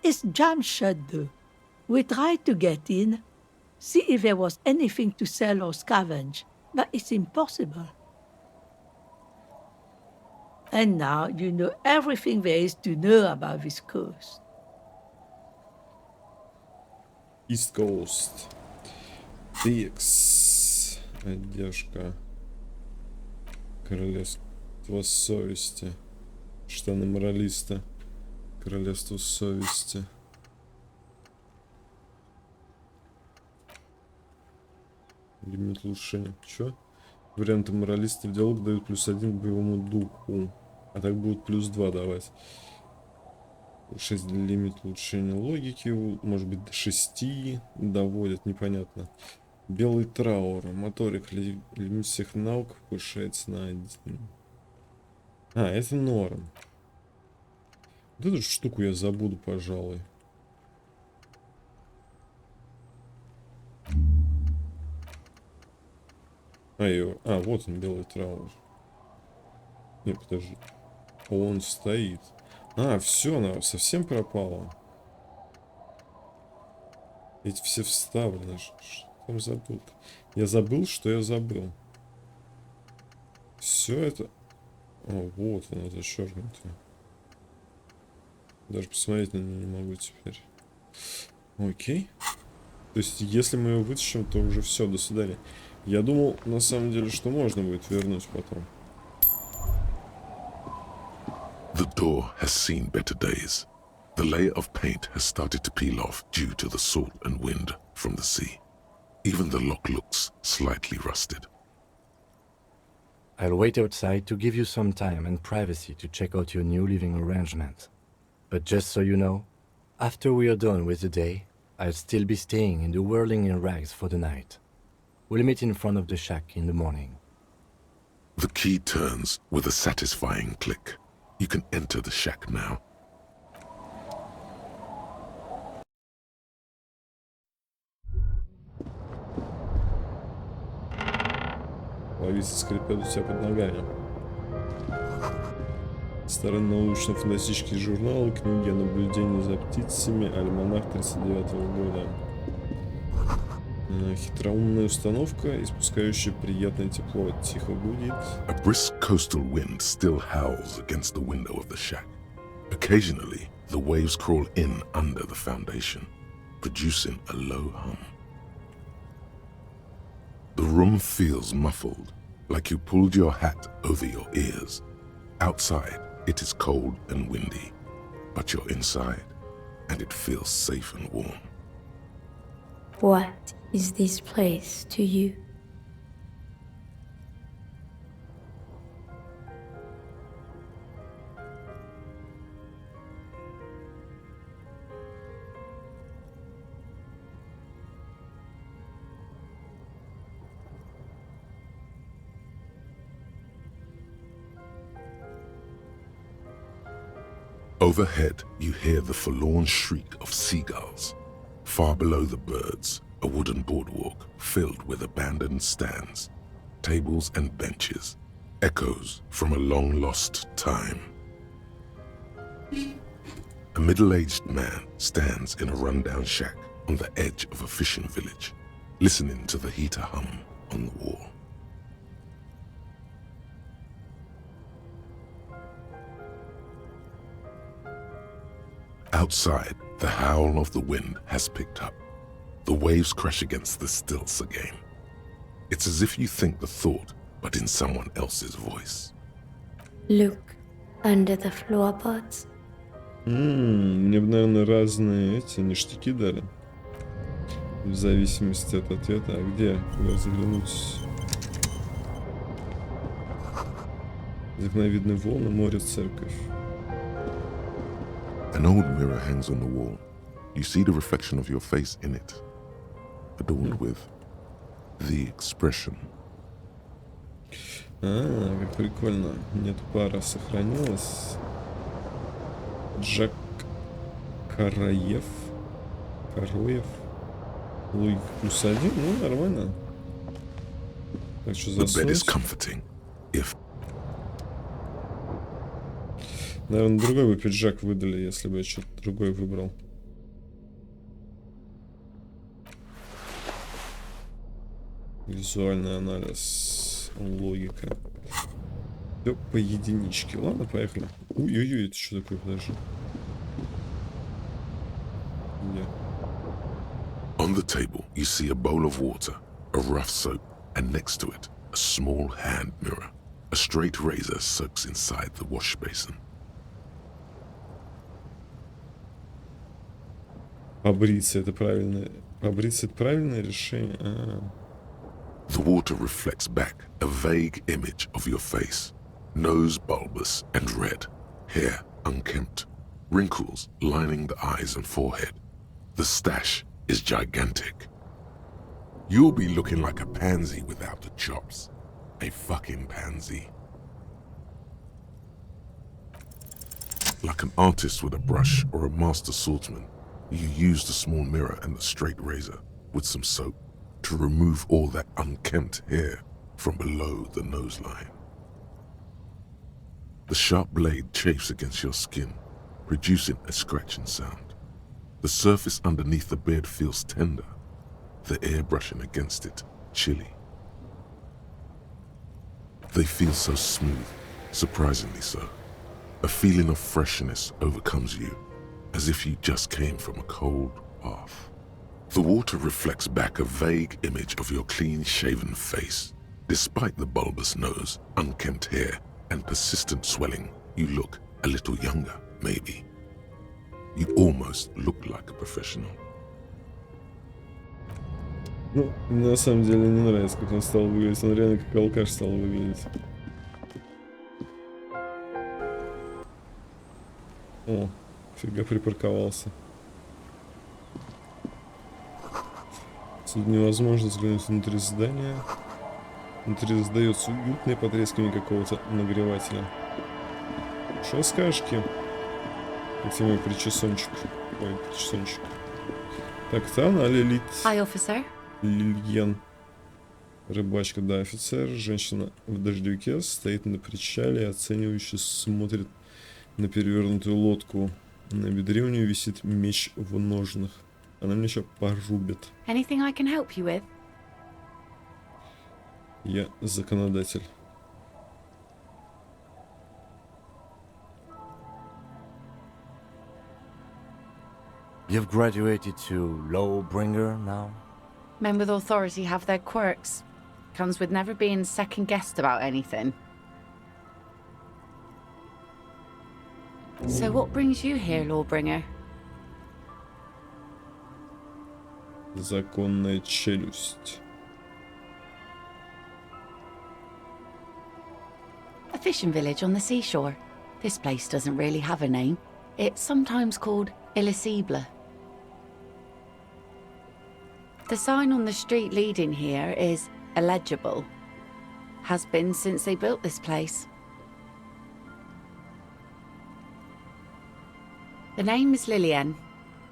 It's jammed shut though. We tried to get in, see if there was anything to sell or scavenge, but it's impossible. And now you know everything there is to know about this coast. East Coast. Тикс. Поддержка. Королевство совести. Штаны моралиста. Королевство совести. Лимит улучшения. Чё? Варианты моралиста в диалог дают +1 к боевому духу. А так будут +2 давать. 6 лимит улучшения логики. Может быть до 6 доводят. Непонятно. Белый траур. Моторик. Лимит всех навыков повышается на 1. А, это норм. Вот эту штуку я забуду, пожалуй. Вот он, белый траур. Не, подожди. Он стоит. Все, она совсем пропала. Эти все вставлены. Что там забыл? Я забыл, что я забыл. Все это... вот она зачеркнутая. Даже посмотреть на нее не могу теперь. Окей. То есть, если мы ее вытащим, то уже все, до свидания. Я думал, на самом деле, что можно будет вернуть потом. The door has seen better days. The layer of paint has started to peel off due to the salt and wind from the sea. Even the lock looks slightly rusted. I'll wait outside to give you some time and privacy to check out your new living arrangement. But just so you know, after we are done with the day, I'll still be staying in the whirling in rags for the night. We'll meet in front of the shack in the morning. The key turns with a satisfying click. You can enter the shack now. Ловицы скрипят у тебя под ногами. Старые научно-фантастические журналы, книги о наблюдении за птицами, альманах 39-го года. Хитроумная установка, испускающая приятное тепло, тихо гудит. A brisk coastal wind still howls against the window of the shack. Occasionally, the waves crawl in under the foundation, producing a low hum. The room feels muffled, like you pulled your hat over your ears. Outside, it is cold and windy, but you're inside, and it feels safe and warm. What is this place to you? Overhead, you hear the forlorn shriek of seagulls. Far below the birds, a wooden boardwalk filled with abandoned stands, tables and benches, echoes from a long-lost time. A middle-aged man stands in a rundown shack on the edge of a fishing village, listening to the heater hum on the wall. Outside, the howl of the wind has picked up. The waves crash against the stilts again. It's as if you think the thought, but in someone else's voice. Look under the floorboards. Мне бы, наверное, разные эти ништяки дали. В зависимости от ответа. А где? Куда заглянуть? Из окна видны волны, море, церковь. An old mirror hangs on the wall. You see the reflection of your face in it, adorned with the expression. Как прикольно. Нет, пара сохранилась. Джак Караев. Лайк +1. Ну, нормально. Так что The bed is заснуть. comforting. If Наверное, другой бы пиджак выдали, если бы я что-то другое выбрал. Визуальный анализ, логика. Все по единичке. Ладно, поехали. Ой-ой-ой, это что такое, подожди. Где? On the table, you see a bowl of water, a rough soap, and next to it, a small hand mirror. A straight razor soaks inside the wash basin. Побриться это правильное. Побриться это правильное решение. The water reflects back a vague image of your face. Nose bulbous and red, hair unkempt, wrinkles lining the eyes and forehead. The stash is gigantic. You'll be looking like a pansy without the chops. A fucking pansy. Like an artist with a brush or a master swordsman, you use the small mirror and the straight razor with some soap to remove all that unkempt hair from below the nose line. The sharp blade chafes against your skin, producing a scratching sound. The surface underneath the beard feels tender, the air brushing against it chilly. They feel so smooth, surprisingly so. A feeling of freshness overcomes you, as if you just came from a cold bath. The water reflects back a vague image of your clean-shaven face. Despite the bulbous nose, unkempt hair, and persistent swelling, you look a little younger, maybe. You almost look like a professional. Ну, мне на самом деле не нравится, как он стал выглядеть. Он реально как алкаш стал выглядеть. О, фига припарковался. Тут невозможно взглянуть внутрь здания. Внутри раздается уютное потрескивание какого-то нагревателя. Что скажешь, Ким? Где мой причесончик? Ой, причесончик. Так, там Лилит. Hi, officer. Лильен. Рыбачка, да, офицер. Женщина в дождевике стоит на причале и оценивающе смотрит на перевернутую лодку. На бедре у нее висит меч в ножнах. Она меня еще порубит. Anything I can help you with? Я законодатель. You've graduated to Lawbringer now? Men with authority have their quirks. Comes with never being second-guessed about anything. So what brings you here, Lawbringer? Законная челюсть. A fishing village on the seashore. This place doesn't really have a name. It's sometimes called Elysium. The sign on the street leading here is illegible. Has been since they built this place. The name is Lillian.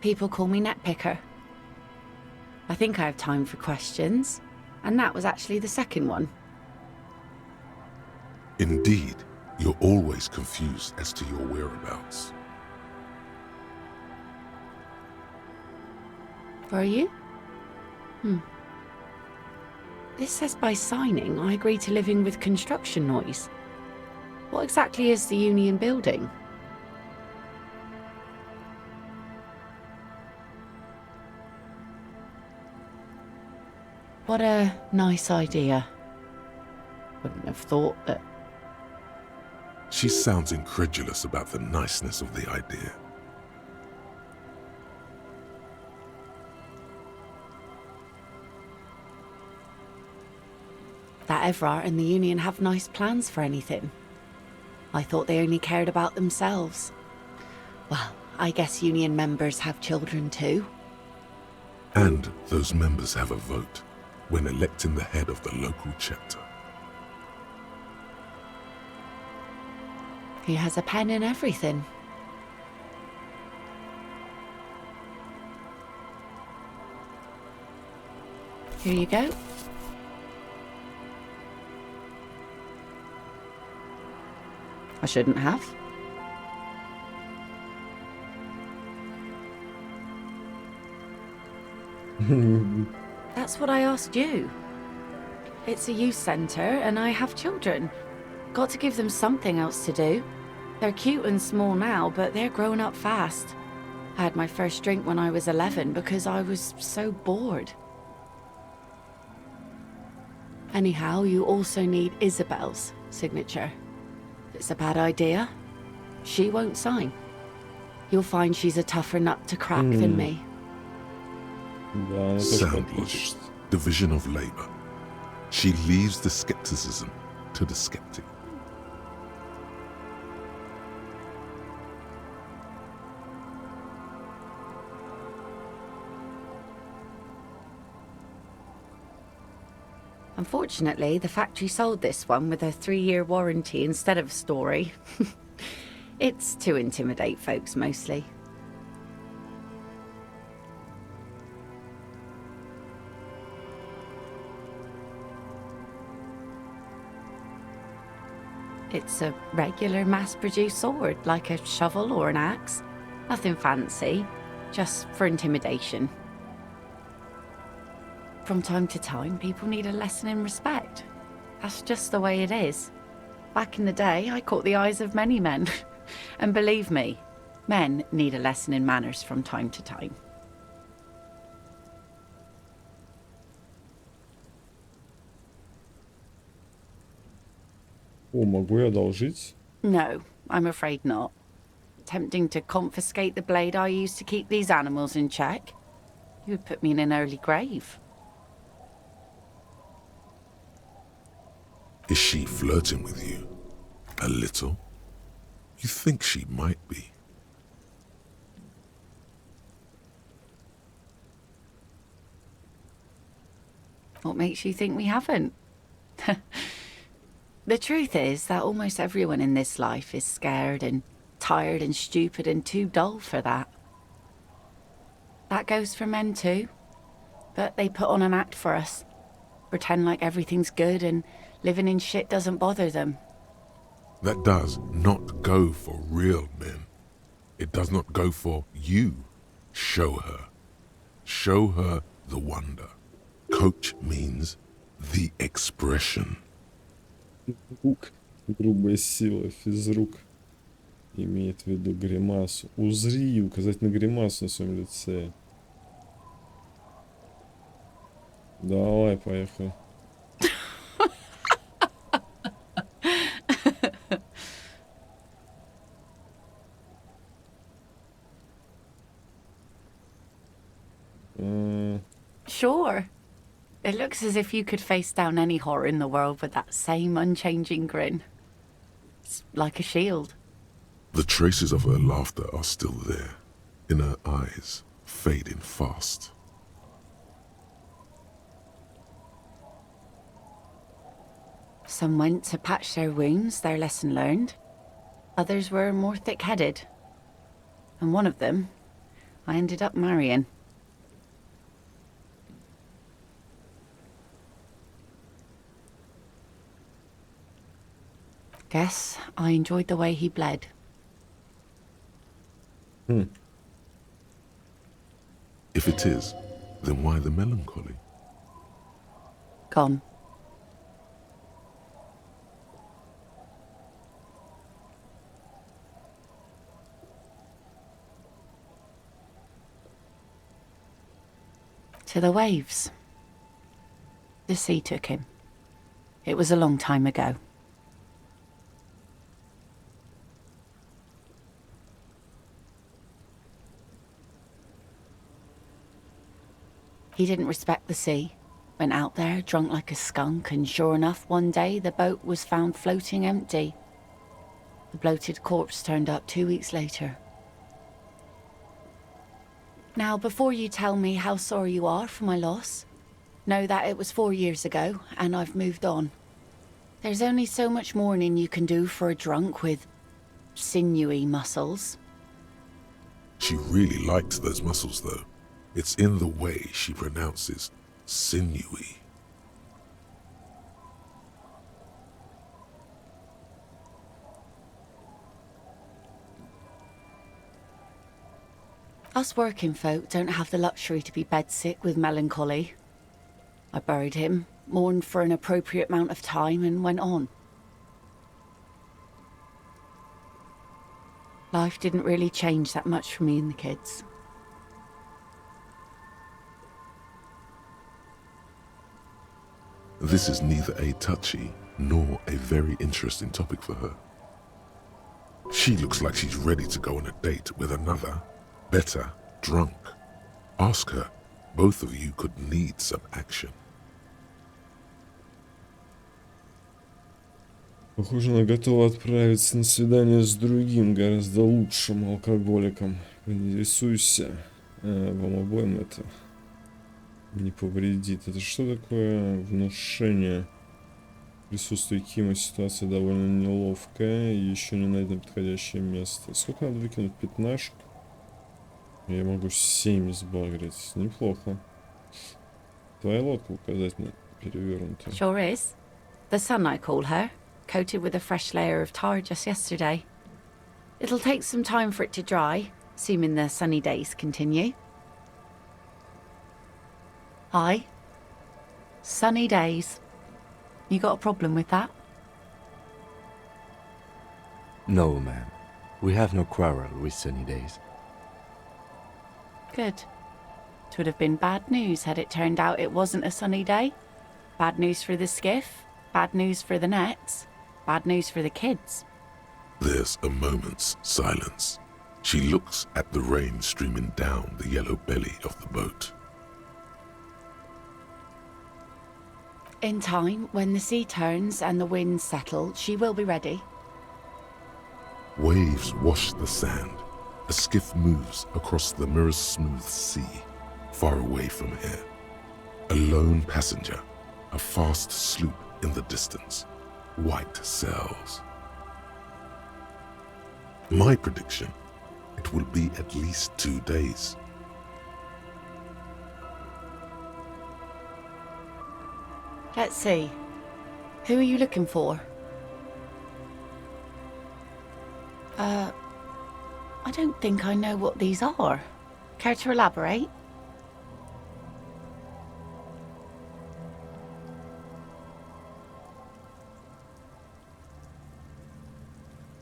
People call me Netpicker. I think I have time for questions, and that was actually the second one. Indeed, you're always confused as to your whereabouts. Were you? This says by signing, I agree to living with construction noise. What exactly is the Union building? What a nice idea. Wouldn't have thought that. She sounds incredulous about the niceness of the idea. That Everard and the Union have nice plans for anything. I thought they only cared about themselves. Well, I guess Union members have children too. And those members have a vote when electing the head of the local chapter. He has a pen and everything. Here you go. I shouldn't have. That's what I asked you. It's a youth center, and I have children. Got to give them something else to do. They're cute and small now, but they're growing up fast. I had my first drink when I was 11 because I was so bored. Anyhow, you also need Isabel's signature. If it's a bad idea, she won't sign. You'll find she's a tougher nut to crack than me. Sound logic, division of labor. She leaves the skepticism to the skeptic. Unfortunately, the factory sold this one with a 3-year warranty instead of a story. It's to intimidate folks, mostly. It's a regular mass-produced sword, like a shovel or an axe. Nothing fancy, just for intimidation. From time to time, people need a lesson in respect. That's just the way it is. Back in the day, I caught the eyes of many men. And believe me, men need a lesson in manners from time to time. О, могу я одолжить? No, I'm afraid not. Tempting to confiscate the blade I used to keep these animals in check. You would put me in an early grave. Is she flirting with you? A little? You think she might be. What makes you think we haven't? The truth is that almost everyone in this life is scared and tired and stupid and too dull for that. That goes for men too. But they put on an act for us. Pretend like everything's good and living in shit doesn't bother them. That does not go for real men. It does not go for you. Show her. Show her the wonder. Coach means the expression. Физрук, грубая сила, физрук. Имеет в виду гримасу. Узри, указать на гримасу на своем лице. Давай, поехали. Sure. It looks as if you could face down any horror in the world with that same unchanging grin. It's like a shield. The traces of her laughter are still there, in her eyes, fading fast. Some went to patch their wounds, their lesson learned. Others were more thick-headed. And one of them, I ended up marrying. Guess I enjoyed the way he bled. If it is, then why the melancholy? Gone. To the waves. The sea took him. It was a long time ago. He didn't respect the sea. Went out there, drunk like a skunk, and sure enough, one day the boat was found floating empty. The bloated corpse turned up 2 weeks later. Now, before you tell me how sorry you are for my loss, know that it was 4 years ago, and I've moved on. There's only so much mourning you can do for a drunk with sinewy muscles. She really liked those muscles, though. It's in the way she pronounces sinewy. Us working folk don't have the luxury to be bedsick with melancholy. I buried him, mourned for an appropriate amount of time, and went on. Life didn't really change that much for me and the kids. This is neither a touchy nor a very interesting topic for her. She looks like she's ready to go on a date with another, better, drunk. Ask her. Both of you could need some action. Похоже, она готова отправиться на свидание с другим, гораздо лучшим алкоголиком. Поинтересуйся. Вам обоим это не повредит. Это что такое внушение? Присутствие Кима, ситуация довольно неловкая. Еще не найдено подходящее место. Сколько надо выкинуть? 15? Я могу 7 сбагрить. Неплохо. Твоя лодка указательно перевернута. Sure is. The sun, I call her. Coated with a fresh layer of tar just yesterday. It'll take some time for it to dry, assuming the sunny days continue. Hi. Sunny days. You got a problem with that? No, ma'am. We have no quarrel with sunny days. Good. It would have been bad news had it turned out it wasn't a sunny day. Bad news for the skiff, bad news for the nets, bad news for the kids. There's a moment's silence. She looks at the rain streaming down the yellow belly of the boat. In time, when the sea turns and the winds settle, she will be ready. Waves wash the sand. A skiff moves across the mirror-smooth sea, far away from here. A lone passenger, a fast sloop in the distance, white sails. My prediction, it will be at least 2 days. Let's see. Who are you looking for? I don't think I know what these are. Care to elaborate?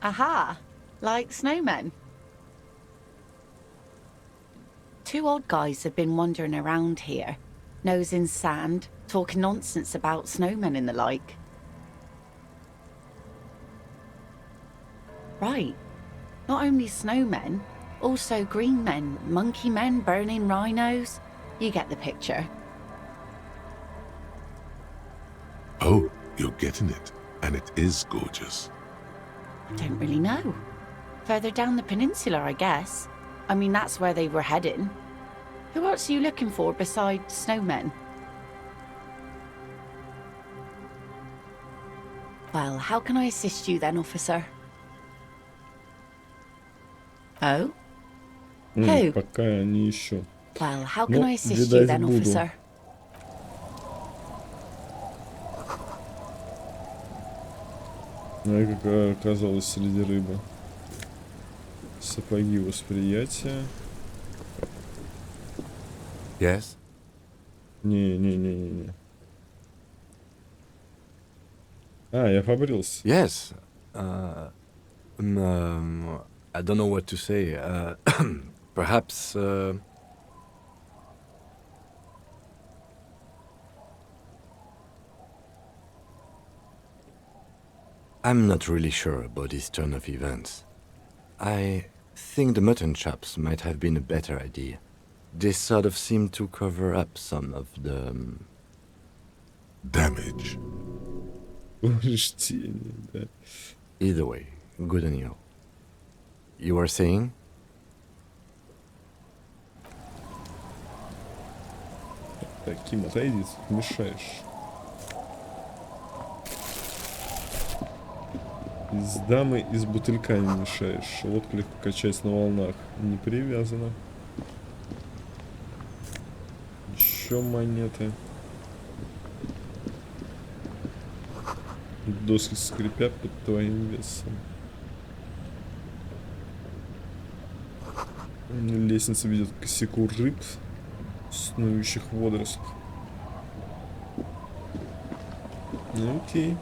Aha! Like snowmen. 2 old guys have been wandering around here, nose in sand, talking nonsense about snowmen and the like. Right. Not only snowmen, also green men, monkey men burning rhinos. You get the picture. Oh, you're getting it, and it is gorgeous. Don't really know. Further down the peninsula, I guess. I mean, that's where they were heading. Who else are you looking for besides snowmen? Well, how can I assist you then, officer? Oh? Who? Пока не ищу. Well, how can I assist you then, officer? Ну, я как оказалось среди рыбы. Сапоги восприятия. Yes? Не. А, я побрился. Yes. I don't know what to say. Perhaps... I'm not really sure about this turn of events. I think the mutton chops might have been a better idea. They sort of seem to cover up some of the... damage. Повреждения, да. Either way, good on you. You were saying? Так, Ким, отойди, мешаешь. Из дамы из бутылька не мешаешь. Лодка легко качается на волнах. Не привязана. Еще монеты. Доски скрипят под твоим весом. Лестница ведет к косяку рыб, снующих в водорослях. Ну, окей.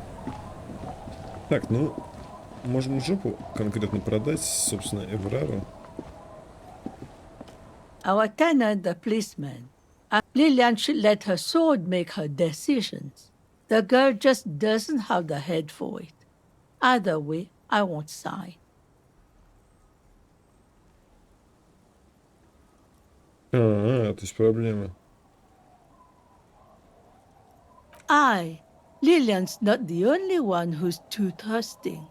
Так, ну, можем жопу конкретно продать, собственно, Эврару. Our tenant, the policeman. Lillian should let her sword make her decisions. The girl just doesn't have the head for it. Either way, I won't sign. То есть проблема. Lillian's not the only one who's too thirsting.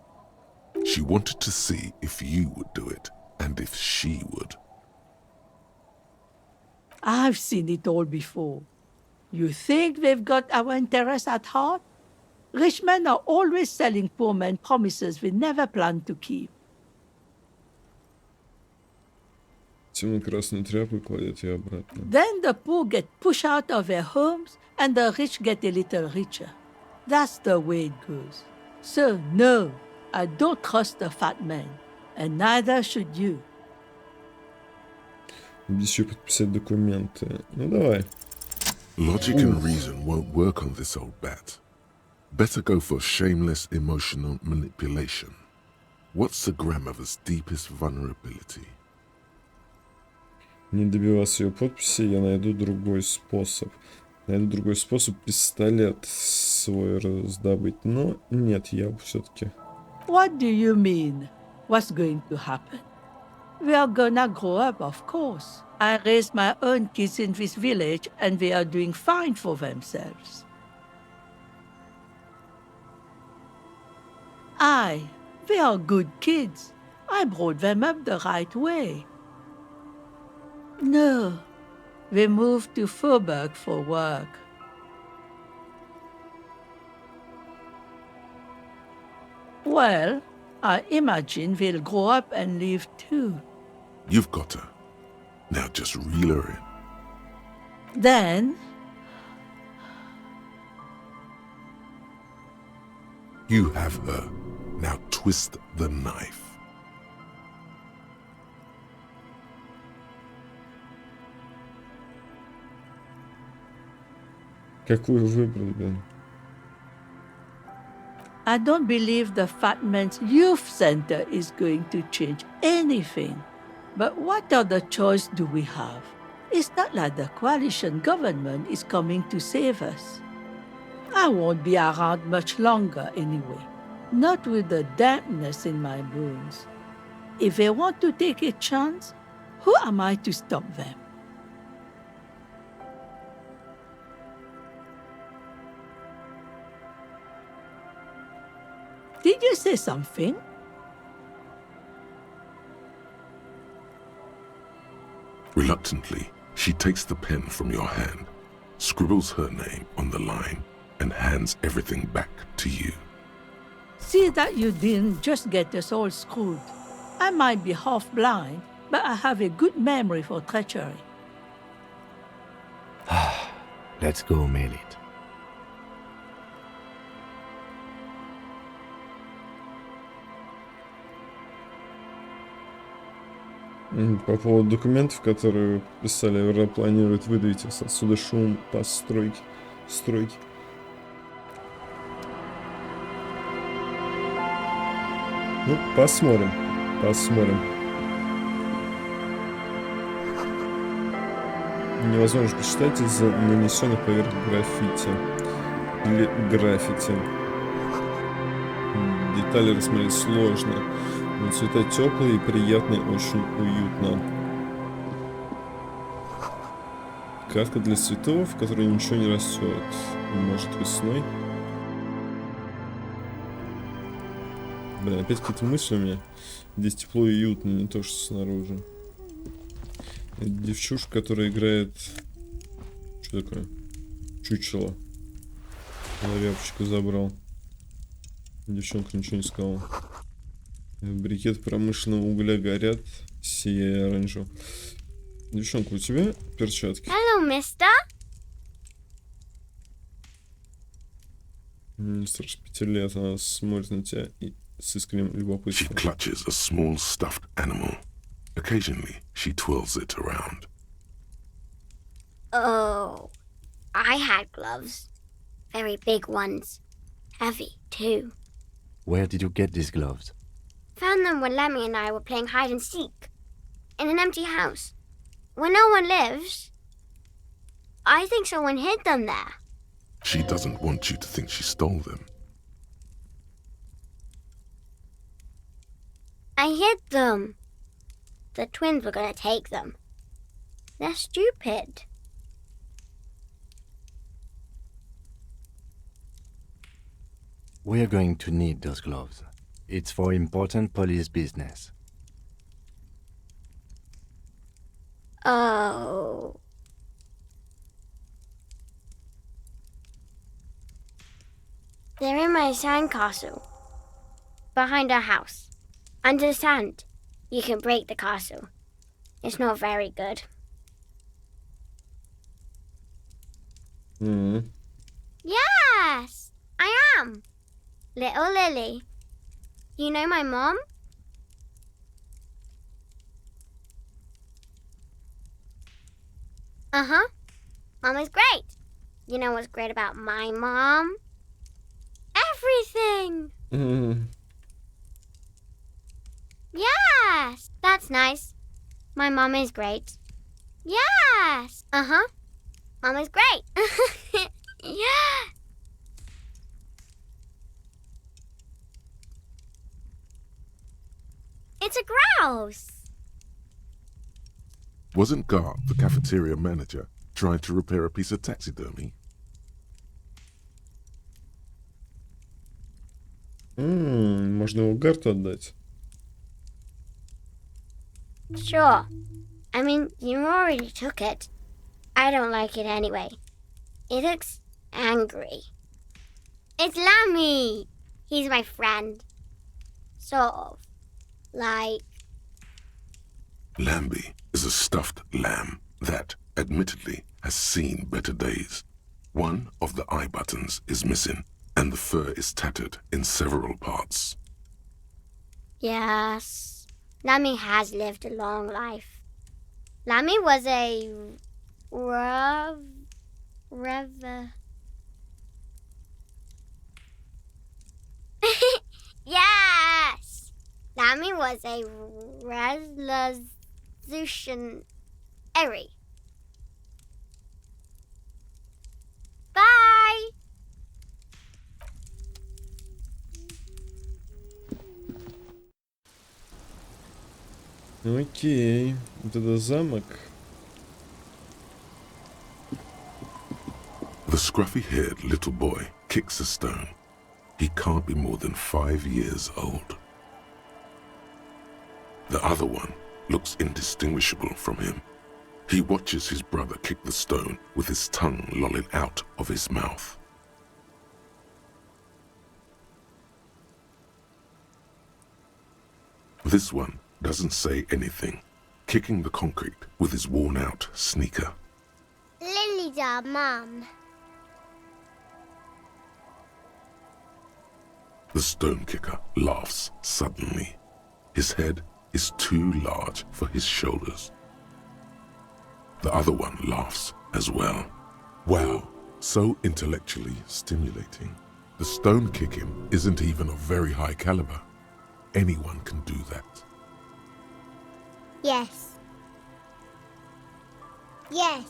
She wanted to see if you would do it, and if she would. I've seen it all before. You think they've got our interests at heart? Rich men are always selling poor men promises we never plan to keep. Темно-красную тряпку кладет ее обратно. Then the poor get pushed out of their homes and the rich get a little richer. That's the way it goes. So, no, I don't trust the fat man, and neither should you. Еще подписать документы. Ну, давай. Logic and reason won't work on this old bat. Better go for shameless emotional manipulation. What's the grandmother's deepest vulnerability? Не добиваться ее подписи, я найду другой способ. Найду другой способ пистолет свой раздобыть. Но нет, я все-таки... What do you mean? What's going to happen? We are gonna grow up, of course. I raised my own kids in this village and they are doing fine for themselves. They are good kids. I brought them up the right way. No, they moved to Faubourg for work. Well, I imagine they'll grow up and leave too. You've got her. Now just reel her in. Then... You have her. Now twist the knife. Какую выбрать, блин? I don't believe the Fat Man's Youth Center is going to change anything. But what other choice do we have? It's not like the coalition government is coming to save us. I won't be around much longer anyway. Not with the dampness in my bones. If they want to take a chance, who am I to stop them? Did you say something? Reluctantly, she takes the pen from your hand, scribbles her name on the line, and hands everything back to you. See that you didn't just get us all screwed. I might be half blind, but I have a good memory for treachery. Let's go, Melit. По поводу документов, которые писали, Эвра планирует выдавить отсюда шум постройки. Стройки. Ну, посмотрим. Посмотрим. Невозможно почитать из-за нанесенных поверх граффити. Или граффити. Детали рассмотреть сложно. Но цвета теплые и приятные, очень уютно. Катка для цветов, в которой ничего не растет. Может, весной. Блин, опять какие-то мысли у меня. Здесь тепло и уютно, не то, что снаружи. Это девчушка, которая играет... Что такое? Чучело. Ларябочку забрал. Девчонка ничего не сказала. Брикет промышленного угля горят, сияя оранжево. Девчонка, у тебя перчатки? Hello, mister. Старше 5 лет, она смотрит на тебя и с искренним She любопытством. clutches a small stuffed animal. Occasionally, she twirls it around. Oh, I had gloves. Very big ones. Heavy, too. Where did you get these gloves? Found them when Lemmy and I were playing hide and seek. In an empty house. Where no one lives. I think someone hid them there. She doesn't want you to think she stole them. I hid them. The twins were gonna take them. They're stupid. We're going to need those gloves. It's for important police business. Oh. They're in my sandcastle. Behind our house. Under the sand. You can break the castle. It's not very good. Yes, I am. Little Lily. You know my mom? Uh-huh. Mom is great. You know what's great about my mom? Everything. Yes, that's nice. My mom is great. Yes. Uh-huh. Mom is great. Yeah. It's a grouse. Wasn't Gar, the cafeteria manager, trying to repair a piece of taxidermy? Можно его Гарту отдать. Sure. I mean, you already took it. I don't like it anyway. It looks angry. It's Lammy. He's my friend. Sort of. Like... Lambie is a stuffed lamb that, admittedly, has seen better days. One of the eye buttons is missing, and the fur is tattered in several parts. Yes. Lammy has lived a long life. Lammy was a... Yes! Lammy was a resolution... Bye! Окей. Вот это замок. The scruffy-haired little boy kicks a stone. He can't be more than 5 years old. The other one looks indistinguishable from him. He watches his brother kick the stone with his tongue lolling out of his mouth. This one doesn't say anything, kicking the concrete with his worn-out sneaker. Lily's our mum. The stone kicker laughs suddenly. His head is too large for his shoulders. The other one laughs as well. Wow, so intellectually stimulating. The stone kicking isn't even of very high caliber. Anyone can do that. Yes. Yes.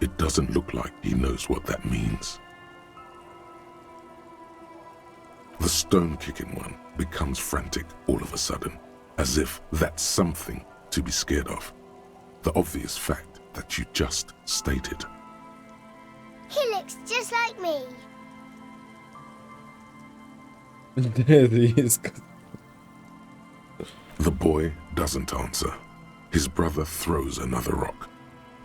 It doesn't look like he knows what that means. The stone-kicking one becomes frantic all of a sudden, as if that's something to be scared of. The obvious fact that you just stated. He looks just like me. The boy doesn't answer. His brother throws another rock.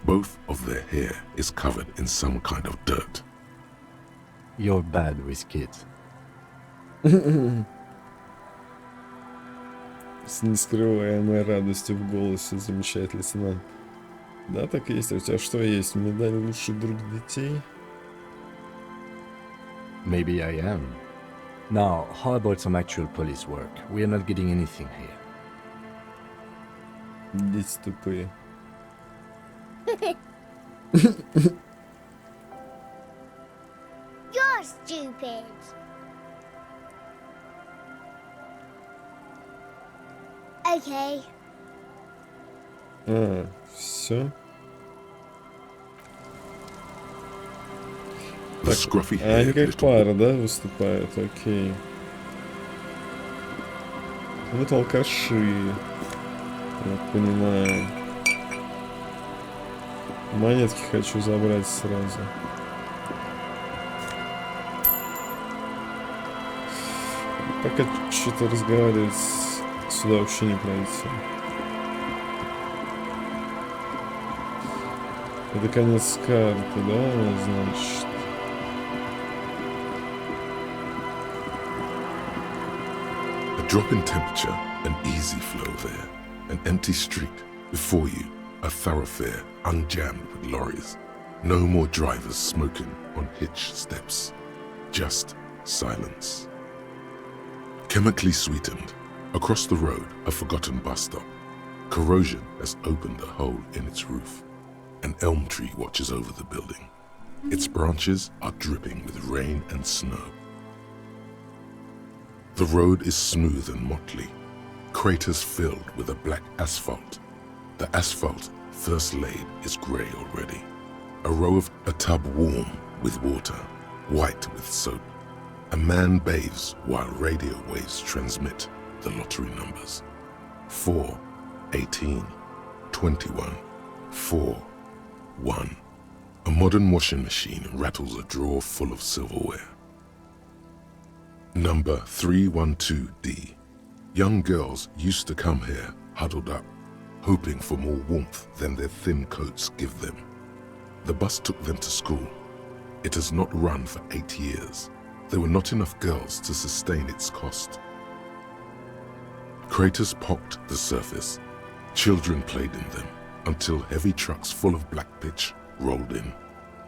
Both of their hair is covered in some kind of dirt. You're bad with kids. С нескрываемой радостью в голосе замечает лейтенант. Да, так и есть. А у тебя что есть? Медаль лучший друг детей? Maybe I am. Now, how about some actual police work? We are not getting anything here. Дети тупые. You're stupid. Okay. Все. Они как пара, да, выступают? Окей. Вот алкаши. Я понимаю. Монетки хочу забрать сразу. Пока что-то разговаривать сюда вообще не пройти. Это конец карты, да, значит. A drop in temperature, an easy flow there. An empty street. Before you, a thoroughfare unjammed with lorries. No more drivers smoking on hitch steps. Just silence. Chemically sweetened. Across the road, a forgotten bus stop. Corrosion has opened a hole in its roof. An elm tree watches over the building. Its branches are dripping with rain and snow. The road is smooth and motley, craters filled with a black asphalt. The asphalt, first laid, is grey already. A tub warm with water, white with soap. A man bathes while radio waves transmit the lottery numbers. 4, 18, 21, 4, 1. A modern washing machine rattles a drawer full of silverware. Number 312D. Young girls used to come here, huddled up, hoping for more warmth than their thin coats give them. The bus took them to school. It has not run for 8 years. There were not enough girls to sustain its cost. Craters pocked the surface. Children played in them until heavy trucks full of black pitch rolled in.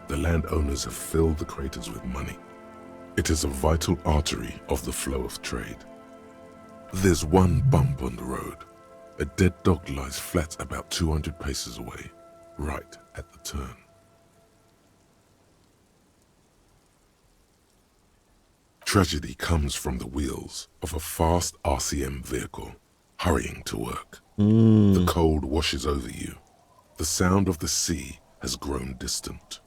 The landowners have filled the craters with money. It is a vital artery of the flow of trade. There's one bump on the road. A dead dog lies flat about 200 paces away, right at the turn. Tragedy comes from the wheels of a fast RCM vehicle, hurrying to work. The cold washes over you. The sound of the sea has grown distant.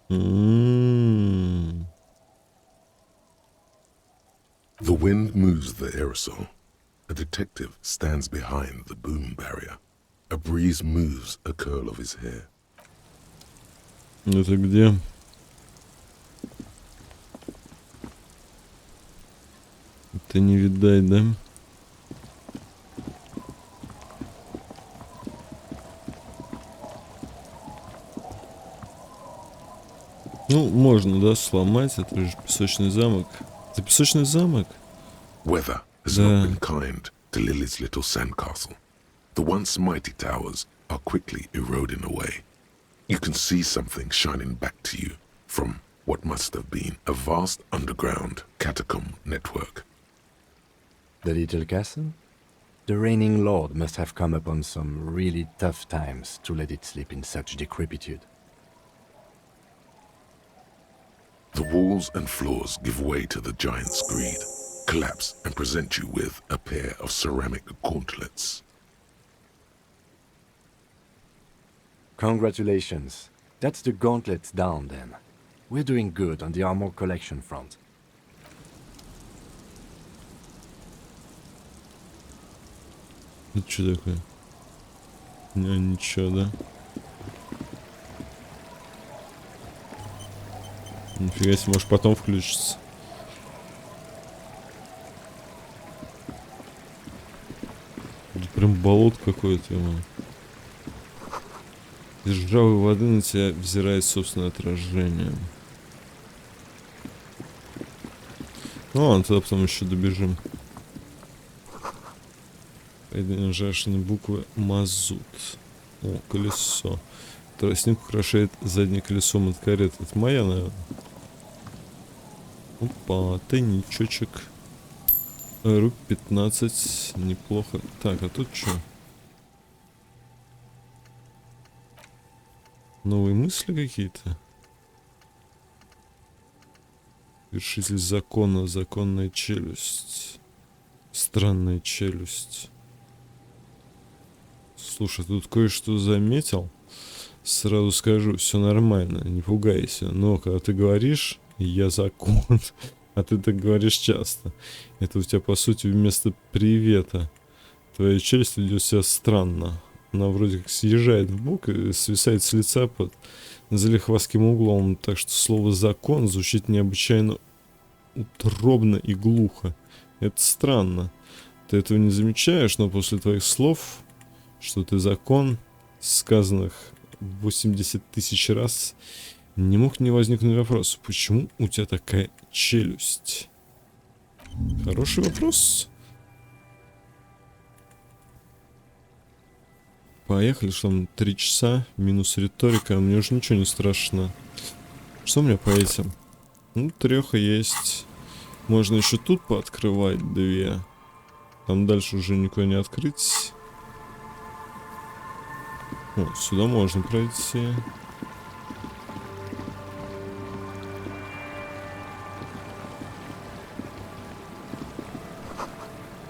The wind moves the aerosol. A detective stands behind the boom barrier. A breeze moves a curl of his hair. Это где? Это не видать, да? Ну, можно, да, сломать. Это же песочный замок. Это песочный замок? Weather has not been kind to Lily's little sandcastle. The once mighty towers are quickly eroding away. You can see something shining back to you from what must have been a vast underground catacomb network. The little castle? The reigning lord must have come upon some really tough times to let it sleep in such decrepitude. The walls and floors give way to the giant's greed, collapse and present you with a pair of ceramic gauntlets. Congratulations. That's the gauntlets down then. We're doing good on the armor collection front. Это что такое? Ничего, да? Нифига себе, может потом включится. Это прям болото какое-то, ему. Из ржавой воды на тебя взирает собственное отражение. Ну ладно, туда потом еще добежим. Жашеные буквы мазут. О, колесо. Тростник украшает заднее колесо мотокарет. Это моя, наверное. Опа, тайничочек. Рук 15. Неплохо. Так, а тут что? Новые мысли какие-то? Вершитель закона. Законная челюсть. Странная челюсть. Слушай, тут кое-что заметил. Сразу скажу, все нормально, не пугайся. Но когда ты говоришь, я закон, а ты так говоришь часто. Это у тебя, по сути, вместо привета. Твоя челюсть ведет себя странно. Она вроде как съезжает в бок и свисает с лица под залихвастским углом. Так что слово «закон» звучит необычайно утробно и глухо. Это странно. Ты этого не замечаешь, но после твоих слов, что ты закон, сказанных 80 тысяч раз, не мог не возникнуть вопрос, почему у тебя такая челюсть? Хороший вопрос. Поехали, что там 3 часа, минус риторика, мне уже ничего не страшно. Что у меня по этим? Ну, 3 есть. Можно еще тут пооткрывать 2. Там дальше уже никуда не открыть. О, сюда можно пройти.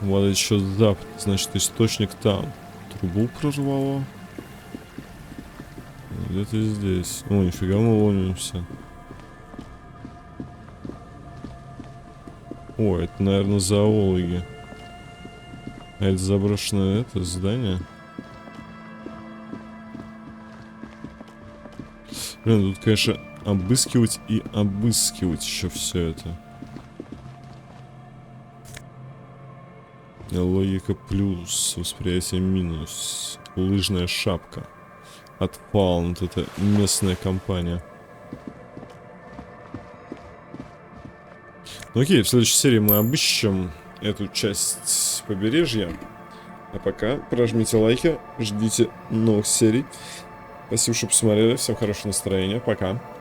Вот еще запад, значит, источник там. Трубу прорвало. Где-то здесь. О, нифига мы ломимся. О, это, наверное, зоологи. А это заброшенное это здание. Блин, тут, конечно, обыскивать и обыскивать еще все это. Логика плюс, восприятие минус, лыжная шапка. От Фаунд, это местная компания. Ну окей, в следующей серии мы обыщем эту часть побережья. А пока прожмите лайки, ждите новых серий. Спасибо, что посмотрели, всем хорошего настроения, пока.